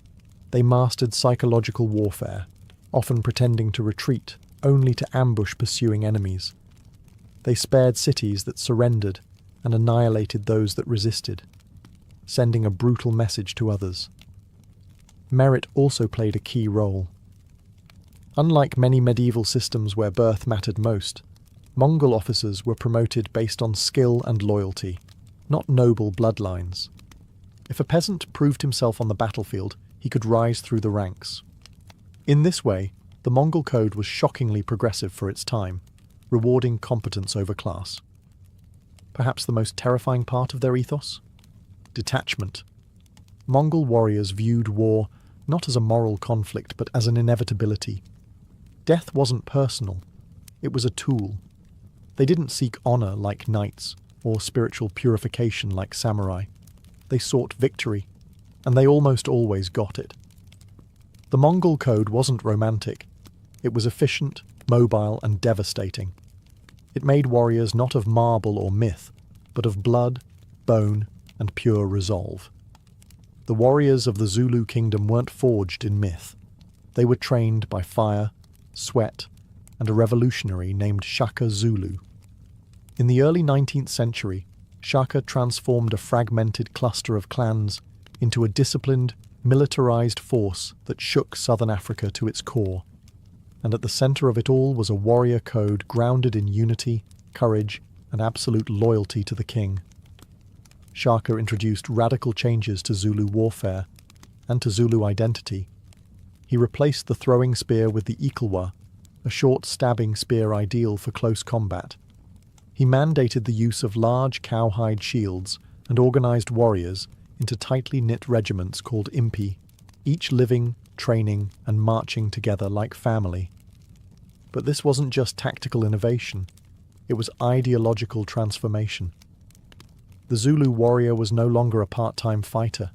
They mastered psychological warfare, often pretending to retreat, only to ambush pursuing enemies. They spared cities that surrendered and annihilated those that resisted, sending a brutal message to others. Merit also played a key role. Unlike many medieval systems where birth mattered most, Mongol officers were promoted based on skill and loyalty, not noble bloodlines. If a peasant proved himself on the battlefield, he could rise through the ranks. In this way, the Mongol code was shockingly progressive for its time, rewarding competence over class. Perhaps the most terrifying part of their ethos? Detachment. Mongol warriors viewed war not as a moral conflict, but as an inevitability. Death wasn't personal. It was a tool. They didn't seek honor like knights, or spiritual purification like samurai. They sought victory, and they almost always got it. The Mongol code wasn't romantic. It was efficient, mobile, and devastating. It made warriors not of marble or myth, but of blood, bone, and pure resolve. The warriors of the Zulu kingdom weren't forged in myth. They were trained by fire, sweat, and a revolutionary named Shaka Zulu. In the early 19th century, Shaka transformed a fragmented cluster of clans into a disciplined, militarized force that shook southern Africa to its core. And at the center of it all was a warrior code grounded in unity, courage, and absolute loyalty to the king. Shaka introduced radical changes to Zulu warfare and to Zulu identity. He replaced the throwing spear with the ikulwa, a short stabbing spear ideal for close combat. He mandated the use of large cowhide shields and organized warriors into tightly knit regiments called impi, each living, training, and marching together like family. But this wasn't just tactical innovation. It was ideological transformation. The Zulu warrior was no longer a part-time fighter.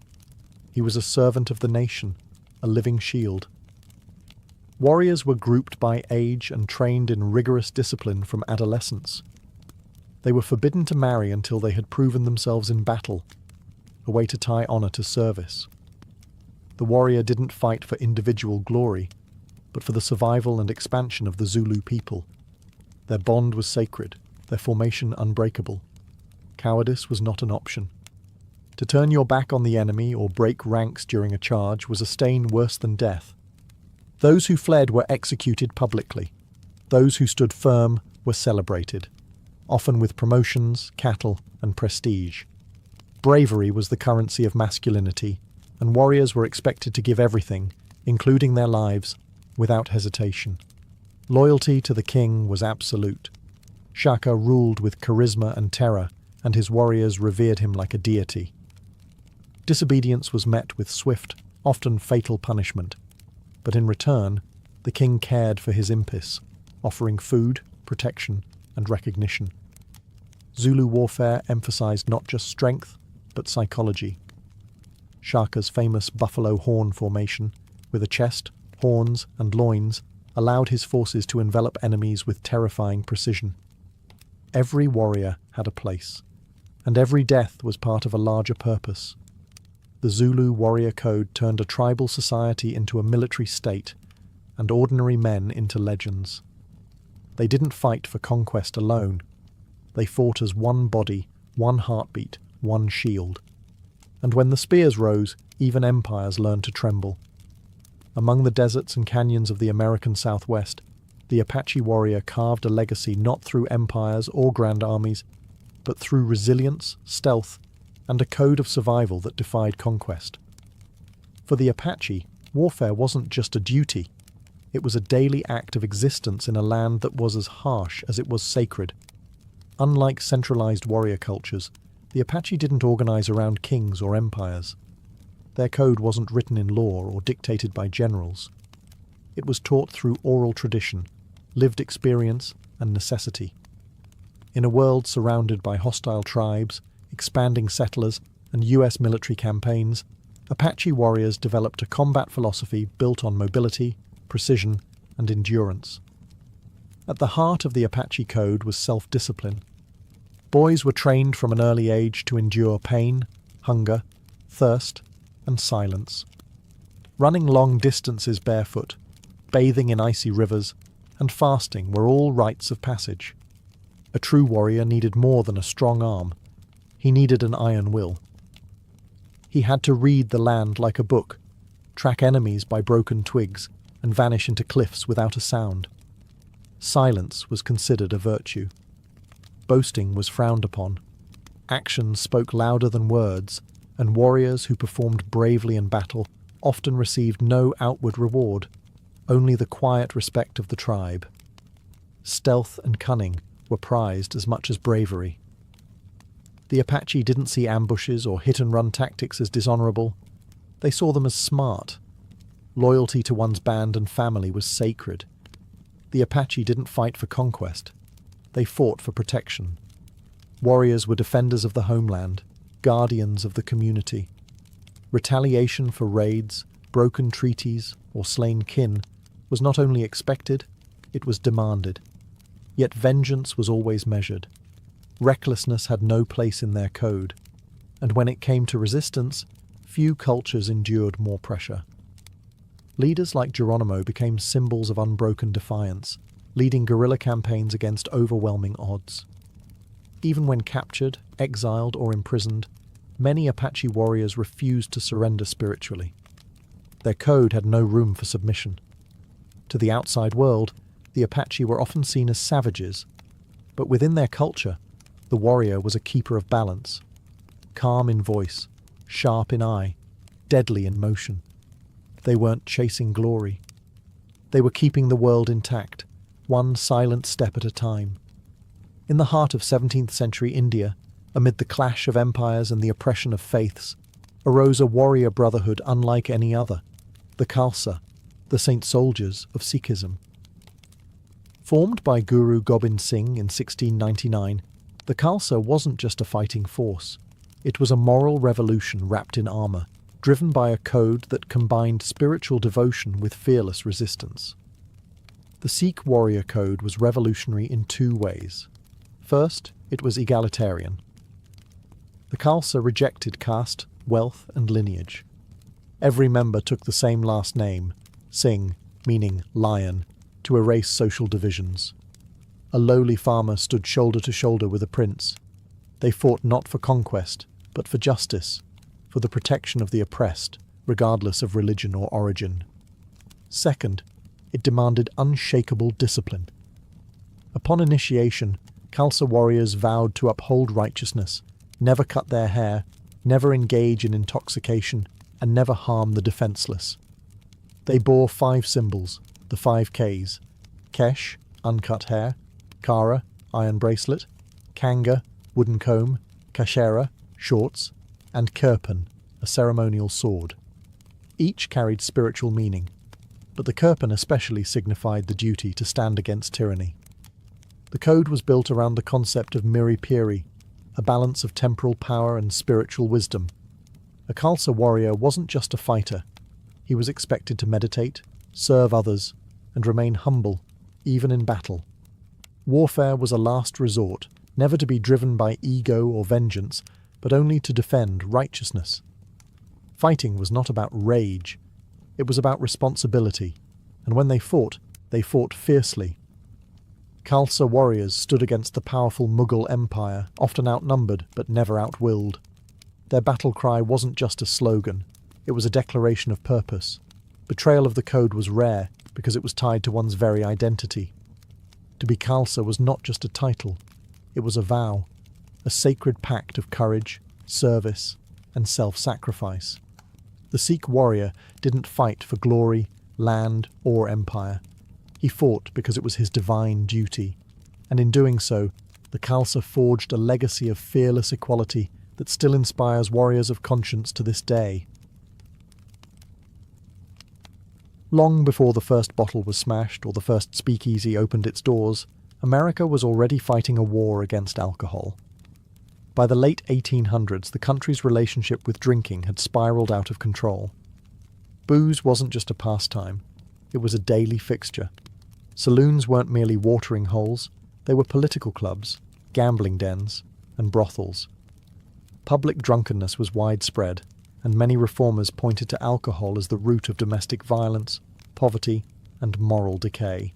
He was a servant of the nation, a living shield. Warriors were grouped by age and trained in rigorous discipline from adolescence. They were forbidden to marry until they had proven themselves in battle, a way to tie honor to service. The warrior didn't fight for individual glory, but for the survival and expansion of the Zulu people. Their bond was sacred, their formation unbreakable. Cowardice was not an option. To turn your back on the enemy or break ranks during a charge was a stain worse than death. Those who fled were executed publicly. Those who stood firm were celebrated, often with promotions, cattle, and prestige. Bravery was the currency of masculinity, and warriors were expected to give everything, including their lives, without hesitation. Loyalty to the king was absolute. Shaka ruled with charisma and terror, and his warriors revered him like a deity. Disobedience was met with swift, often fatal punishment. but in return, the king cared for his impis, offering food, protection, and recognition. Zulu warfare emphasized not just strength, but psychology. Shaka's famous buffalo horn formation, with a chest, horns, and loins, allowed his forces to envelop enemies with terrifying precision. Every warrior had a place, and every death was part of a larger purpose. The Zulu warrior code turned a tribal society into a military state, and ordinary men into legends. They didn't fight for conquest alone. They fought as one body, one heartbeat, one shield. And when the spears rose, even empires learned to tremble. Among the deserts and canyons of the American Southwest, the Apache warrior carved a legacy not through empires or grand armies, but through resilience, stealth, and a code of survival that defied conquest. For the Apache, warfare wasn't just a duty. It was a daily act of existence in a land that was as harsh as it was sacred. Unlike centralized warrior cultures, the Apache didn't organize around kings or empires. Their code wasn't written in law or dictated by generals. It was taught through oral tradition, lived experience, and necessity. In a world surrounded by hostile tribes, expanding settlers, and US military campaigns, Apache warriors developed a combat philosophy built on mobility, precision, and endurance. At the heart of the Apache code was self-discipline. Boys were trained from an early age to endure pain, hunger, thirst, and silence. Running long distances barefoot, bathing in icy rivers, and fasting were all rites of passage. A true warrior needed more than a strong arm. He needed an iron will. He had to read the land like a book, track enemies by broken twigs, and vanish into cliffs without a sound. Silence was considered a virtue. Boasting was frowned upon. Actions spoke louder than words, and warriors who performed bravely in battle often received no outward reward, only the quiet respect of the tribe. Stealth and cunning were prized as much as bravery. The Apache didn't see ambushes or hit-and-run tactics as dishonorable. They saw them as smart. Loyalty to one's band and family was sacred. The Apache didn't fight for conquest. They fought for protection. Warriors were defenders of the homeland, guardians of the community. Retaliation for raids, broken treaties, or slain kin was not only expected, it was demanded. Yet vengeance was always measured. Recklessness had no place in their code, and when it came to resistance, few cultures endured more pressure. Leaders like Geronimo became symbols of unbroken defiance, leading guerrilla campaigns against overwhelming odds. Even when captured, exiled, or imprisoned, many Apache warriors refused to surrender spiritually. Their code had no room for submission. To the outside world, the Apache were often seen as savages, but within their culture, the warrior was a keeper of balance, calm in voice, sharp in eye, deadly in motion. They weren't chasing glory. They were keeping the world intact, one silent step at a time. In the heart of 17th century India, amid the clash of empires and the oppression of faiths, arose a warrior brotherhood unlike any other, the Khalsa, the Saint Soldiers of Sikhism. Formed by Guru Gobind Singh in 1699, the Khalsa wasn't just a fighting force. It was a moral revolution wrapped in armour, driven by a code that combined spiritual devotion with fearless resistance. The Sikh warrior code was revolutionary in two ways. First, it was egalitarian. The Khalsa rejected caste, wealth, and lineage. Every member took the same last name, Singh, meaning lion, to erase social divisions. A lowly farmer stood shoulder to shoulder with a prince. They fought not for conquest, but for justice, for the protection of the oppressed, regardless of religion or origin. Second, it demanded unshakable discipline. Upon initiation, Khalsa warriors vowed to uphold righteousness, never cut their hair, never engage in intoxication, and never harm the defenseless. They bore 5 symbols, the 5 Ks: Kesh, uncut hair; Kara, iron bracelet; Kanga, wooden comb; Kashera, shorts; and Kirpan, a ceremonial sword. Each carried spiritual meaning. but the Kirpan especially signified the duty to stand against tyranny. The code was built around the concept of miri piri, a balance of temporal power and spiritual wisdom. A Khalsa warrior wasn't just a fighter. He was expected to meditate, serve others, and remain humble, even in battle. Warfare was a last resort, never to be driven by ego or vengeance, but only to defend righteousness. Fighting was not about rage. It was about responsibility, and when they fought fiercely. Khalsa warriors stood against the powerful Mughal Empire, often outnumbered but never outwilled. Their battle cry wasn't just a slogan, it was a declaration of purpose. Betrayal of the code was rare because it was tied to one's very identity. To be Khalsa was not just a title, it was a vow, a sacred pact of courage, service, and self-sacrifice. The Sikh warrior didn't fight for glory, land, or empire. He fought because it was his divine duty, and in doing so, the Khalsa forged a legacy of fearless equality that still inspires warriors of conscience to this day. Long before the first bottle was smashed or the first speakeasy opened its doors, America was already fighting a war against alcohol. By the late 1800s, the country's relationship with drinking had spiraled out of control. Booze wasn't just a pastime, it was a daily fixture. Saloons weren't merely watering holes, they were political clubs, gambling dens, and brothels. Public drunkenness was widespread, and many reformers pointed to alcohol as the root of domestic violence, poverty, and moral decay.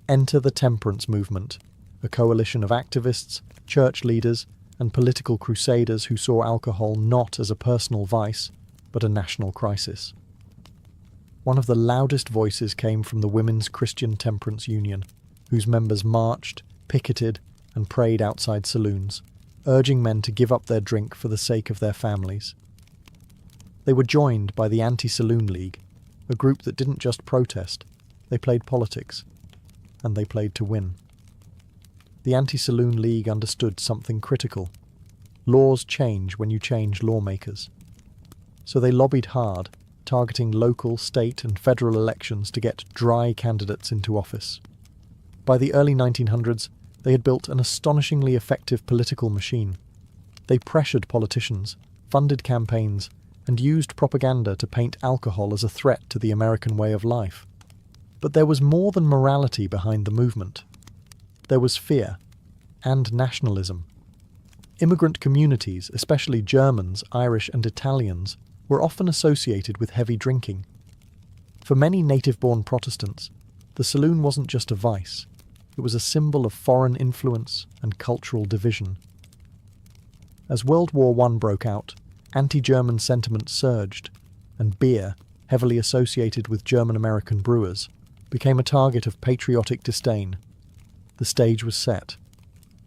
Enter the temperance movement, a coalition of activists, church leaders, and political crusaders who saw alcohol not as a personal vice, but a national crisis. One of the loudest voices came from the Women's Christian Temperance Union, whose members marched, picketed, and prayed outside saloons, urging men to give up their drink for the sake of their families. They were joined by the Anti-Saloon League, a group that didn't just protest, they played politics, and they played to win. The Anti-Saloon League understood something critical. Laws change when you change lawmakers. So they lobbied hard, targeting local, state, and federal elections to get dry candidates into office. By the early 1900s, they had built an astonishingly effective political machine. They pressured politicians, funded campaigns, and used propaganda to paint alcohol as a threat to the American way of life. But there was more than morality behind the movement. There was fear and nationalism. Immigrant communities, especially Germans, Irish, and Italians, were often associated with heavy drinking. For many native-born Protestants, the saloon wasn't just a vice, it was a symbol of foreign influence and cultural division. As World War I broke out, anti-German sentiment surged, and beer, heavily associated with German-American brewers, became a target of patriotic disdain. The stage was set.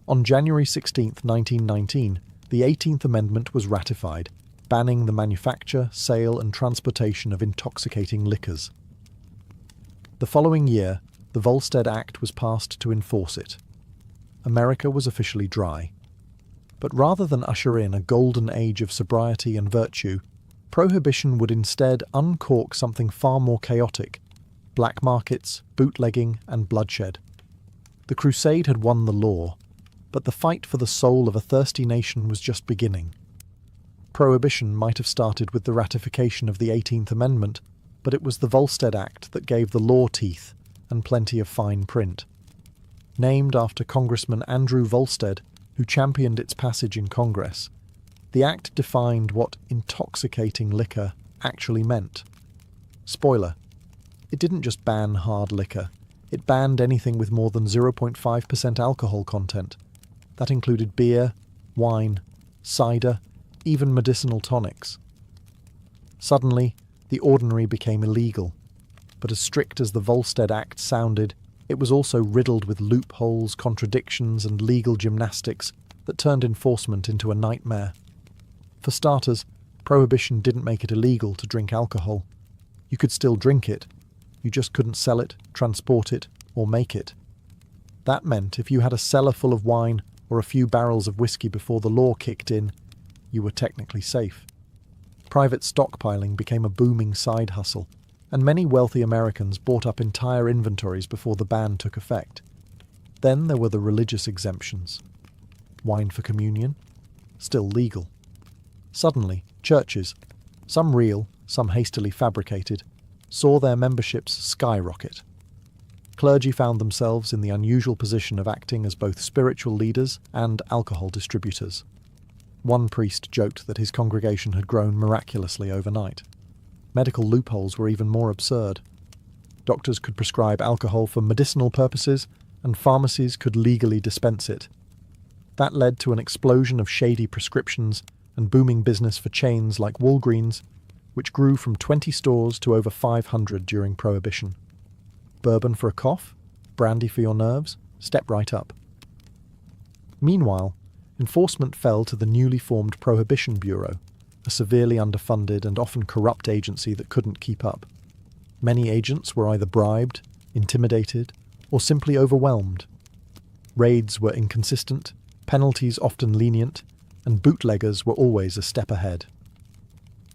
On January 16, 1919, the 18th Amendment was ratified, banning the manufacture, sale, and transportation of intoxicating liquors. The following year, the Volstead Act was passed to enforce it. America was officially dry. But rather than usher in a golden age of sobriety and virtue, prohibition would instead uncork something far more chaotic: black markets, bootlegging, and bloodshed. The crusade had won the law, but the fight for the soul of a thirsty nation was just beginning. Prohibition might have started with the ratification of the 18th Amendment, but it was the Volstead Act that gave the law teeth and plenty of fine print. Named after Congressman Andrew Volstead, who championed its passage in Congress, the Act defined what intoxicating liquor actually meant. Spoiler: it didn't just ban hard liquor, it banned anything with more than 0.5% alcohol content. That included beer, wine, cider, even medicinal tonics. Suddenly, the ordinary became illegal, but as strict as the Volstead Act sounded, it was also riddled with loopholes, contradictions, and legal gymnastics that turned enforcement into a nightmare. For starters, prohibition didn't make it illegal to drink alcohol. You could still drink it, you just couldn't sell it, transport it, or make it. That meant if you had a cellar full of wine or a few barrels of whiskey before the law kicked in, you were technically safe. Private stockpiling became a booming side hustle, and many wealthy Americans bought up entire inventories before the ban took effect. Then there were the religious exemptions. Wine for communion? Still legal. Suddenly, churches, some real, some hastily fabricated, saw their memberships skyrocket. Clergy found themselves in the unusual position of acting as both spiritual leaders and alcohol distributors. One priest joked that his congregation had grown miraculously overnight. Medical loopholes were even more absurd. Doctors could prescribe alcohol for medicinal purposes, and pharmacies could legally dispense it. That led to an explosion of shady prescriptions and booming business for chains like Walgreens, which grew from 20 stores to over 500 during Prohibition. Bourbon for a cough? Brandy for your nerves? Step right up. Meanwhile, enforcement fell to the newly formed Prohibition Bureau, a severely underfunded and often corrupt agency that couldn't keep up. Many agents were either bribed, intimidated, or simply overwhelmed. Raids were inconsistent, penalties often lenient, and bootleggers were always a step ahead.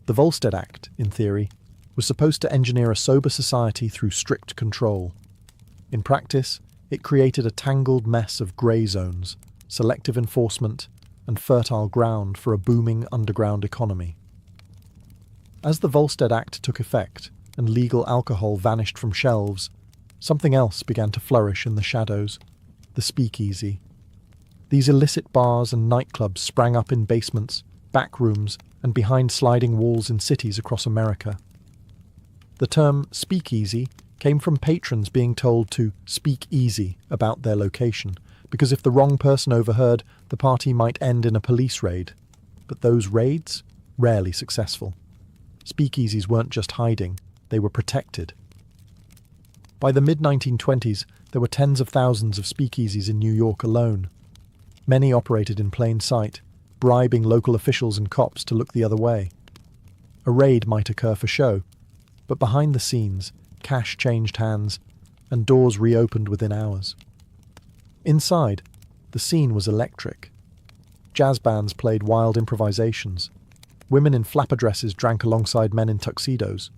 The Volstead Act, in theory, was supposed to engineer a sober society through strict control. In practice, it created a tangled mess of grey zones, selective enforcement, and fertile ground for a booming underground economy. As the Volstead Act took effect and legal alcohol vanished from shelves, something else began to flourish in the shadows: the speakeasy. These illicit bars and nightclubs sprang up in basements, back rooms, and behind sliding walls in cities across America. The term speakeasy came from patrons being told to speak easy about their location, because if the wrong person overheard, the party might end in a police raid. But those raids? Rarely successful. Speakeasies weren't just hiding, they were protected. By the mid-1920s, there were tens of thousands of speakeasies in New York alone. Many operated in plain sight, bribing local officials and cops to look the other way. A raid might occur for show, but behind the scenes, cash changed hands, and doors reopened within hours. Inside, the scene was electric. Jazz bands played wild improvisations. Women in flapper dresses drank alongside men in tuxedos.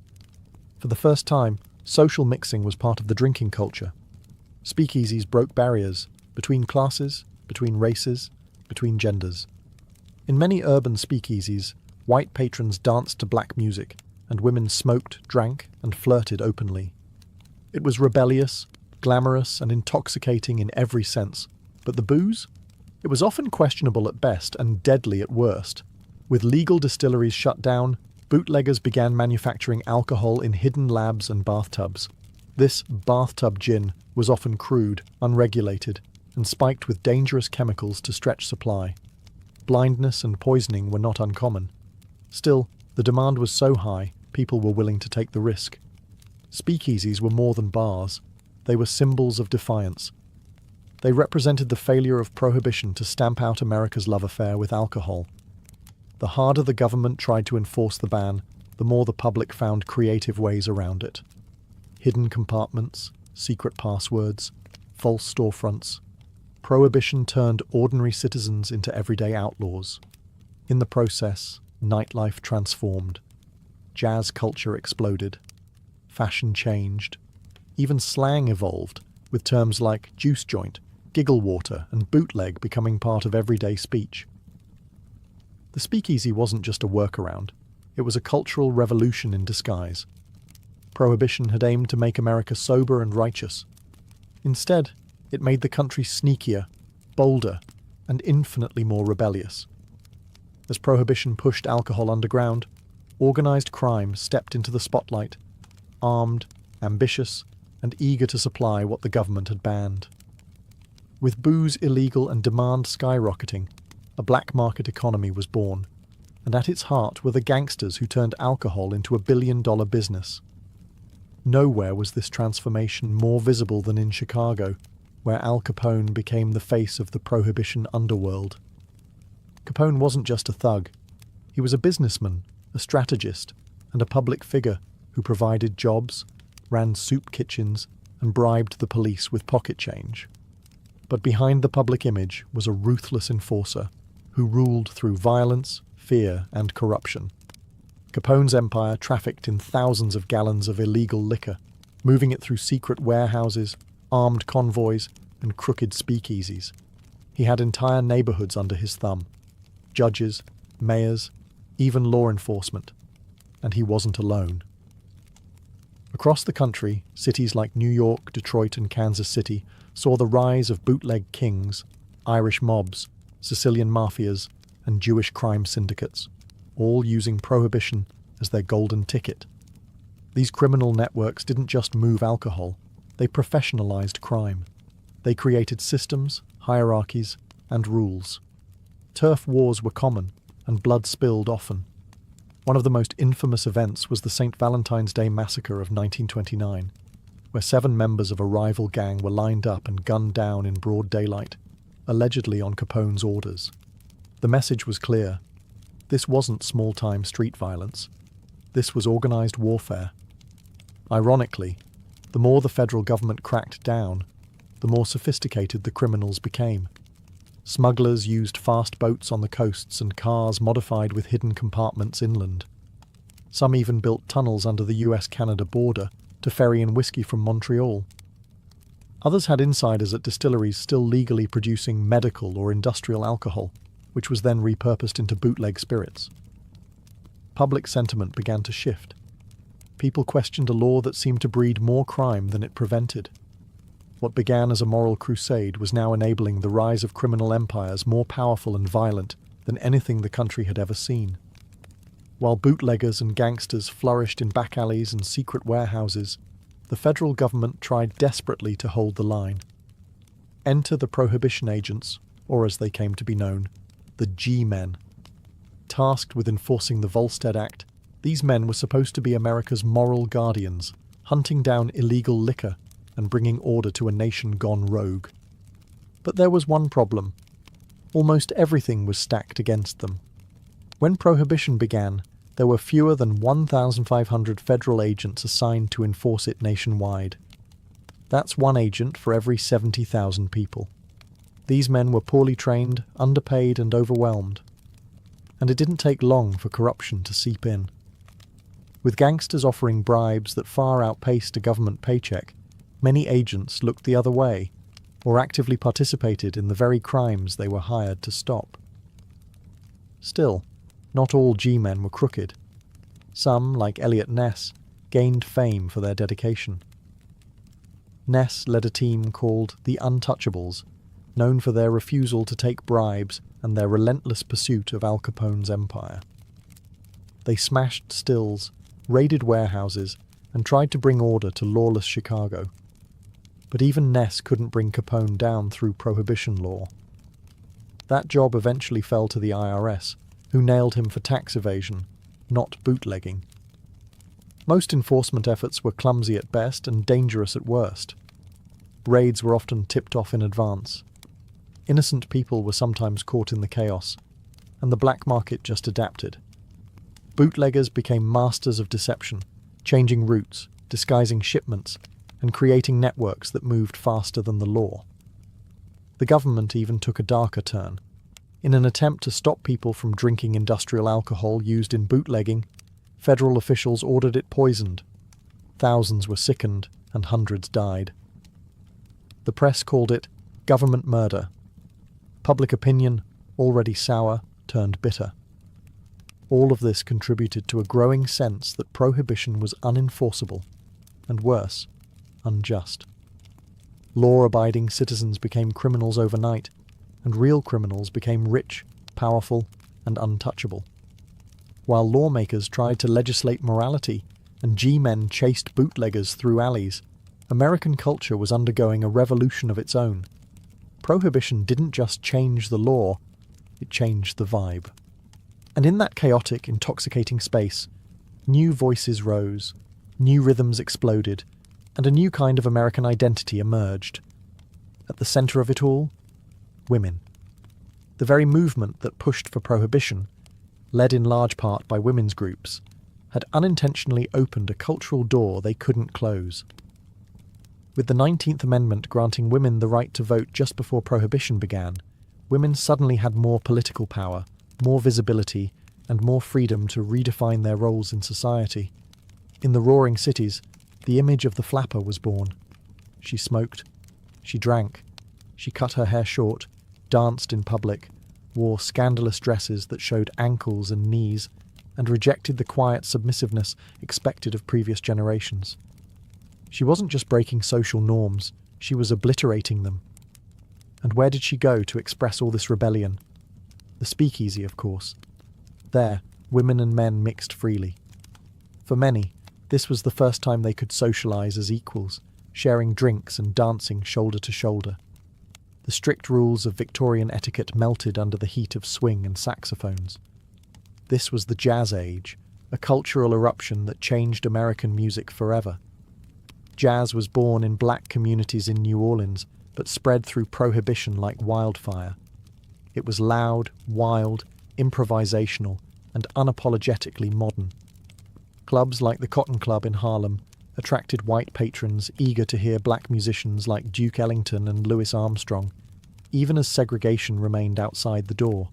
For the first time, social mixing was part of the drinking culture. Speakeasies broke barriers between classes, between races, between genders. In many urban speakeasies, white patrons danced to black music, and women smoked, drank, and flirted openly. It was rebellious, glamorous, and intoxicating in every sense. But the booze? It was often questionable at best and deadly at worst. With legal distilleries shut down, bootleggers began manufacturing alcohol in hidden labs and bathtubs. This bathtub gin was often crude, unregulated, and spiked with dangerous chemicals to stretch supply. Blindness and poisoning were not uncommon. Still, the demand was so high, people were willing to take the risk. Speakeasies were more than bars. They were symbols of defiance. They represented the failure of Prohibition to stamp out America's love affair with alcohol. The harder the government tried to enforce the ban, the more the public found creative ways around it. Hidden compartments, secret passwords, false storefronts. Prohibition turned ordinary citizens into everyday outlaws. In the process, nightlife transformed. Jazz culture exploded. Fashion changed. Even slang evolved, with terms like juice joint, giggle water, and bootleg becoming part of everyday speech. The speakeasy wasn't just a workaround. It was a cultural revolution in disguise. Prohibition had aimed to make America sober and righteous. Instead, it made the country sneakier, bolder, and infinitely more rebellious. As Prohibition pushed alcohol underground, organized crime stepped into the spotlight, armed, ambitious, and eager to supply what the government had banned. With booze illegal and demand skyrocketing, a black market economy was born, and at its heart were the gangsters who turned alcohol into a billion-dollar business. Nowhere was this transformation more visible than in Chicago, where Al Capone became the face of the Prohibition underworld. Capone wasn't just a thug. He was a businessman, a strategist, and a public figure who provided jobs, ran soup kitchens, and bribed the police with pocket change. But behind the public image was a ruthless enforcer who ruled through violence, fear, and corruption. Capone's empire trafficked in thousands of gallons of illegal liquor, moving it through secret warehouses, armed convoys, and crooked speakeasies. He had entire neighborhoods under his thumb. Judges, mayors, even law enforcement. And he wasn't alone. Across the country, cities like New York, Detroit, and Kansas City saw the rise of bootleg kings, Irish mobs, Sicilian mafias, and Jewish crime syndicates, all using prohibition as their golden ticket. These criminal networks didn't just move alcohol, they professionalized crime. They created systems, hierarchies, and rules. Turf wars were common, and blood spilled often. One of the most infamous events was the St. Valentine's Day Massacre of 1929, where 7 members of a rival gang were lined up and gunned down in broad daylight, allegedly on Capone's orders. The message was clear. This wasn't small-time street violence. This was organized warfare. Ironically, the more the federal government cracked down, the more sophisticated the criminals became. Smugglers used fast boats on the coasts and cars modified with hidden compartments inland. Some even built tunnels under the US-Canada border to ferry in whiskey from Montreal. Others had insiders at distilleries still legally producing medical or industrial alcohol, which was then repurposed into bootleg spirits. Public sentiment began to shift. People questioned a law that seemed to breed more crime than it prevented. What began as a moral crusade was now enabling the rise of criminal empires more powerful and violent than anything the country had ever seen. While bootleggers and gangsters flourished in back alleys and secret warehouses, the federal government tried desperately to hold the line. Enter the prohibition agents, or as they came to be known, the G-men. Tasked with enforcing the Volstead Act, these men were supposed to be America's moral guardians, hunting down illegal liquor and bringing order to a nation gone rogue. But there was one problem. Almost everything was stacked against them. When Prohibition began, there were fewer than 1,500 federal agents assigned to enforce it nationwide. That's one agent for every 70,000 people. These men were poorly trained, underpaid, and overwhelmed. And it didn't take long for corruption to seep in. With gangsters offering bribes that far outpaced a government paycheck, many agents looked the other way, or actively participated in the very crimes they were hired to stop. Still, not all G-men were crooked. Some, like Elliot Ness, gained fame for their dedication. Ness led a team called the Untouchables, known for their refusal to take bribes and their relentless pursuit of Al Capone's empire. They smashed stills, raided warehouses, and tried to bring order to lawless Chicago. But even Ness couldn't bring Capone down through prohibition law. That job eventually fell to the IRS, who nailed him for tax evasion, not bootlegging. Most enforcement efforts were clumsy at best and dangerous at worst. Raids were often tipped off in advance. Innocent people were sometimes caught in the chaos, and the black market just adapted. Bootleggers became masters of deception, changing routes, disguising shipments, and creating networks that moved faster than the law. The government even took a darker turn. In an attempt to stop people from drinking industrial alcohol used in bootlegging, federal officials ordered it poisoned. Thousands were sickened and hundreds died. The press called it government murder. Public opinion, already sour, turned bitter. All of this contributed to a growing sense that prohibition was unenforceable, and worse, unjust. Law-abiding citizens became criminals overnight, and real criminals became rich, powerful, and untouchable. While lawmakers tried to legislate morality and G-men chased bootleggers through alleys, American culture was undergoing a revolution of its own. Prohibition didn't just change the law, it changed the vibe. And in that chaotic, intoxicating space, new voices rose, new rhythms exploded, and a new kind of American identity emerged. At the center of it all, women. The very movement that pushed for prohibition, led in large part by women's groups, had unintentionally opened a cultural door they couldn't close. With the 19th Amendment granting women the right to vote just before Prohibition began, women suddenly had more political power, more visibility, and more freedom to redefine their roles in society. In the roaring cities, the image of the flapper was born. She smoked, she drank, she cut her hair short, danced in public, wore scandalous dresses that showed ankles and knees, and rejected the quiet submissiveness expected of previous generations. She wasn't just breaking social norms, she was obliterating them. And where did she go to express all this rebellion? The speakeasy, of course. There, women and men mixed freely. For many, this was the first time they could socialize as equals, sharing drinks and dancing shoulder to shoulder. The strict rules of Victorian etiquette melted under the heat of swing and saxophones. This was the jazz age, a cultural eruption that changed American music forever. Jazz was born in black communities in New Orleans, but spread through Prohibition like wildfire. It was loud, wild, improvisational, and unapologetically modern. Clubs like the Cotton Club in Harlem attracted white patrons eager to hear black musicians like Duke Ellington and Louis Armstrong, even as segregation remained outside the door.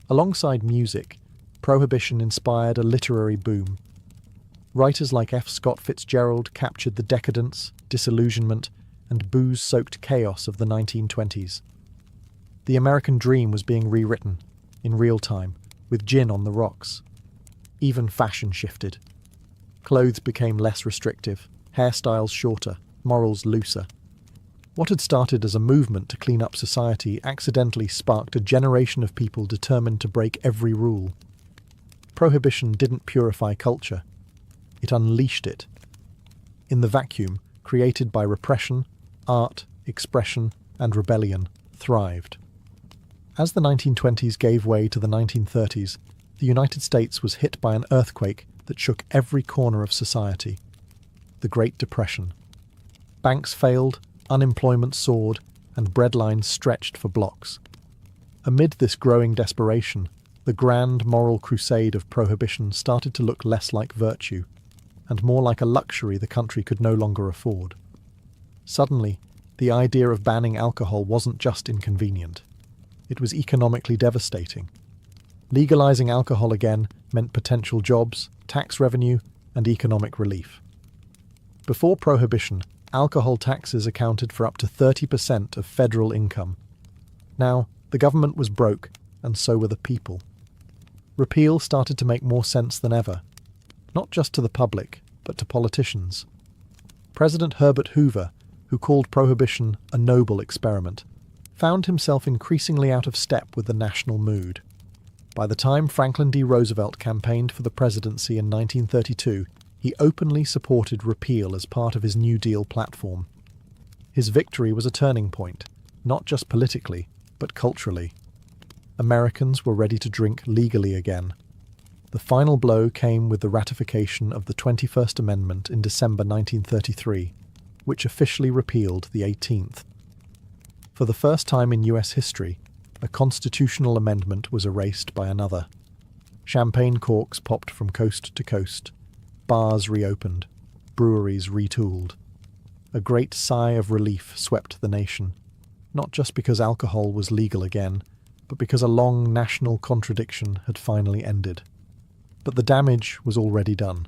Alongside music, Prohibition inspired a literary boom. Writers like F. Scott Fitzgerald captured the decadence, disillusionment, and booze-soaked chaos of the 1920s. The American dream was being rewritten, in real time, with gin on the rocks. Even fashion shifted. Clothes became less restrictive, hairstyles shorter, morals looser. What had started as a movement to clean up society accidentally sparked a generation of people determined to break every rule. Prohibition didn't purify culture. It unleashed it. In the vacuum, created by repression, art, expression, and rebellion, thrived. As the 1920s gave way to the 1930s, the United States was hit by an earthquake that shook every corner of society. The Great Depression. Banks failed, unemployment soared, and breadlines stretched for blocks. Amid this growing desperation, the grand moral crusade of Prohibition started to look less like virtue, and more like a luxury the country could no longer afford. Suddenly, the idea of banning alcohol wasn't just inconvenient. It was economically devastating. Legalizing alcohol again meant potential jobs, tax revenue, and economic relief. Before Prohibition, alcohol taxes accounted for up to 30% of federal income. Now, the government was broke, and so were the people. Repeal started to make more sense than ever, not just to the public, but to politicians. President Herbert Hoover, who called Prohibition a noble experiment, found himself increasingly out of step with the national mood. By the time Franklin D. Roosevelt campaigned for the presidency in 1932, he openly supported repeal as part of his New Deal platform. His victory was a turning point, not just politically, but culturally. Americans were ready to drink legally again. The final blow came with the ratification of the 21st Amendment in December 1933, which officially repealed the 18th. For the first time in US history, a constitutional amendment was erased by another. Champagne corks popped from coast to coast. Bars reopened. Breweries retooled. A great sigh of relief swept the nation, not just because alcohol was legal again, but because a long national contradiction had finally ended. But the damage was already done.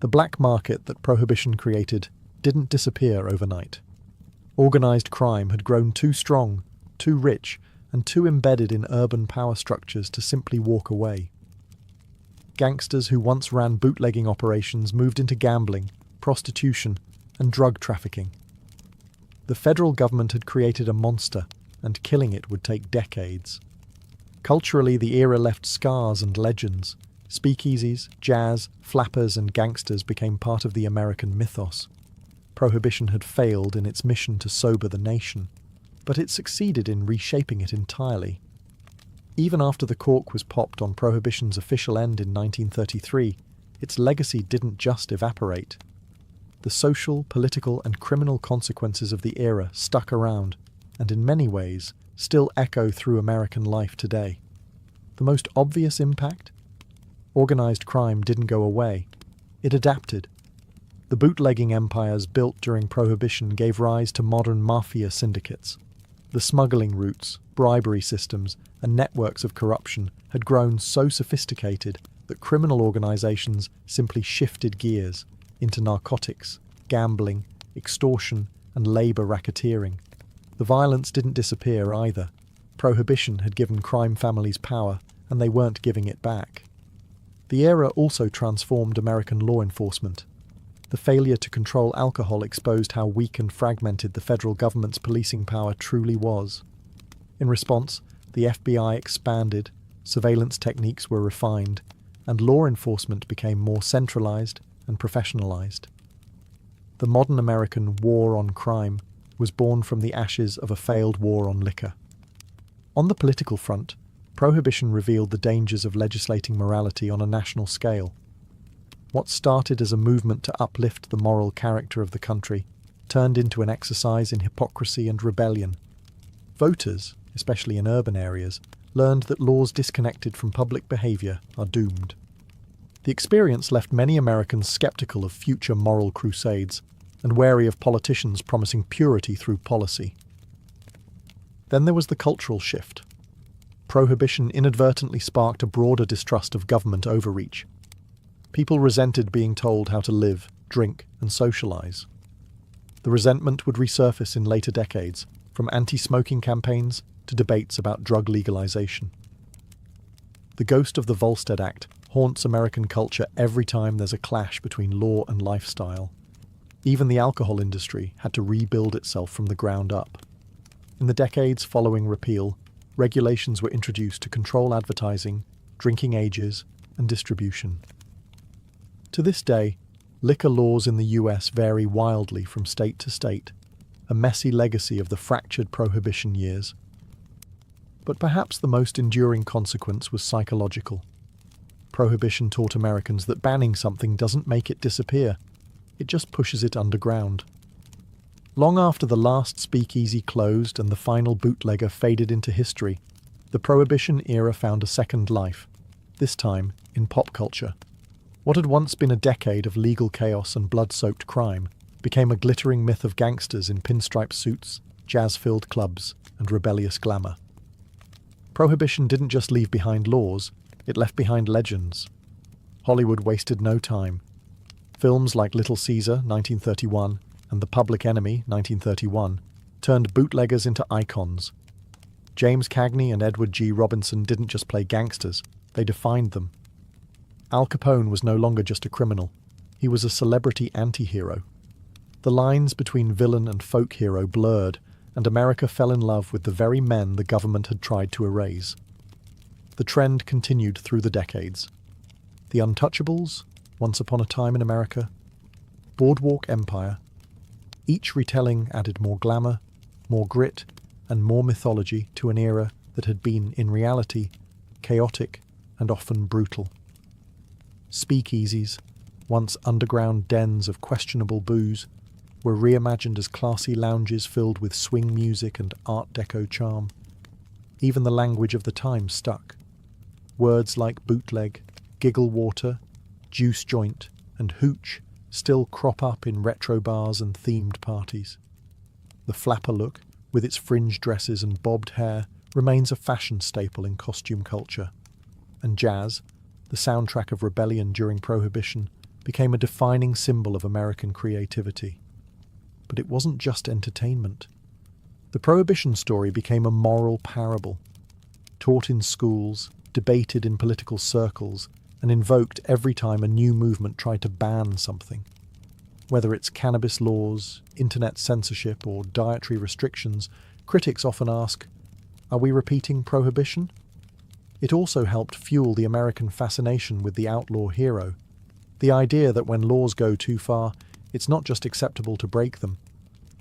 The black market that Prohibition created didn't disappear overnight. Organised crime had grown too strong, too rich, and too embedded in urban power structures to simply walk away. Gangsters who once ran bootlegging operations moved into gambling, prostitution, and drug trafficking. The federal government had created a monster, and killing it would take decades. Culturally, the era left scars and legends. Speakeasies, jazz, flappers, and gangsters became part of the American mythos. Prohibition had failed in its mission to sober the nation, but it succeeded in reshaping it entirely. Even after the cork was popped on Prohibition's official end in 1933, its legacy didn't just evaporate. The social, political, and criminal consequences of the era stuck around, and in many ways, still echo through American life today. The most obvious impact? Organized crime didn't go away. It adapted. The bootlegging empires built during Prohibition gave rise to modern mafia syndicates. The smuggling routes, bribery systems, and networks of corruption had grown so sophisticated that criminal organizations simply shifted gears into narcotics, gambling, extortion, and labor racketeering. The violence didn't disappear either. Prohibition had given crime families power, and they weren't giving it back. The era also transformed American law enforcement. The failure to control alcohol exposed how weak and fragmented the federal government's policing power truly was. In response, the FBI expanded, surveillance techniques were refined, and law enforcement became more centralized and professionalized. The modern American war on crime was born from the ashes of a failed war on liquor. On the political front, Prohibition revealed the dangers of legislating morality on a national scale. What started as a movement to uplift the moral character of the country turned into an exercise in hypocrisy and rebellion. Voters, especially in urban areas, learned that laws disconnected from public behavior are doomed. The experience left many Americans skeptical of future moral crusades and wary of politicians promising purity through policy. Then there was the cultural shift. Prohibition inadvertently sparked a broader distrust of government overreach. People resented being told how to live, drink, and socialize. The resentment would resurface in later decades, from anti-smoking campaigns to debates about drug legalization. The ghost of the Volstead Act haunts American culture every time there's a clash between law and lifestyle. Even the alcohol industry had to rebuild itself from the ground up. In the decades following repeal, regulations were introduced to control advertising, drinking ages, and distribution. To this day, liquor laws in the US vary wildly from state to state, a messy legacy of the fractured Prohibition years. But perhaps the most enduring consequence was psychological. Prohibition taught Americans that banning something doesn't make it disappear, it just pushes it underground. Long after the last speakeasy closed and the final bootlegger faded into history, the Prohibition era found a second life, this time in pop culture. What had once been a decade of legal chaos and blood-soaked crime became a glittering myth of gangsters in pinstripe suits, jazz-filled clubs, and rebellious glamour. Prohibition didn't just leave behind laws, it left behind legends. Hollywood wasted no time. Films like Little Caesar, 1931, and The Public Enemy, 1931, turned bootleggers into icons. James Cagney and Edward G. Robinson didn't just play gangsters, they defined them. Al Capone was no longer just a criminal, he was a celebrity anti-hero. The lines between villain and folk hero blurred, and America fell in love with the very men the government had tried to erase. The trend continued through the decades. The Untouchables, Once Upon a Time in America, Boardwalk Empire. Each retelling added more glamour, more grit, and more mythology to an era that had been, in reality, chaotic and often brutal. Speakeasies, once underground dens of questionable booze, were reimagined as classy lounges filled with swing music and Art Deco charm. Even the language of the time stuck. Words like bootleg, giggle water, juice joint, and hooch still crop up in retro bars and themed parties. The flapper look, with its fringe dresses and bobbed hair, remains a fashion staple in costume culture. And jazz, the soundtrack of rebellion during Prohibition, became a defining symbol of American creativity. But it wasn't just entertainment. The Prohibition story became a moral parable, taught in schools, debated in political circles, and invoked every time a new movement tried to ban something. Whether it's cannabis laws, internet censorship, or dietary restrictions, critics often ask, are we repeating Prohibition? It also helped fuel the American fascination with the outlaw hero. The idea that when laws go too far, it's not just acceptable to break them,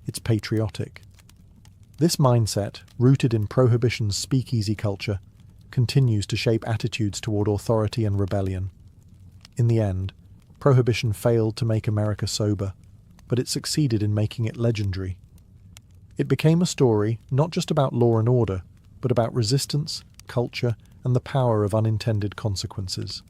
it's patriotic. This mindset, rooted in Prohibition's speakeasy culture, continues to shape attitudes toward authority and rebellion. In the end, Prohibition failed to make America sober, but it succeeded in making it legendary. It became a story not just about law and order, but about resistance, culture, and the power of unintended consequences.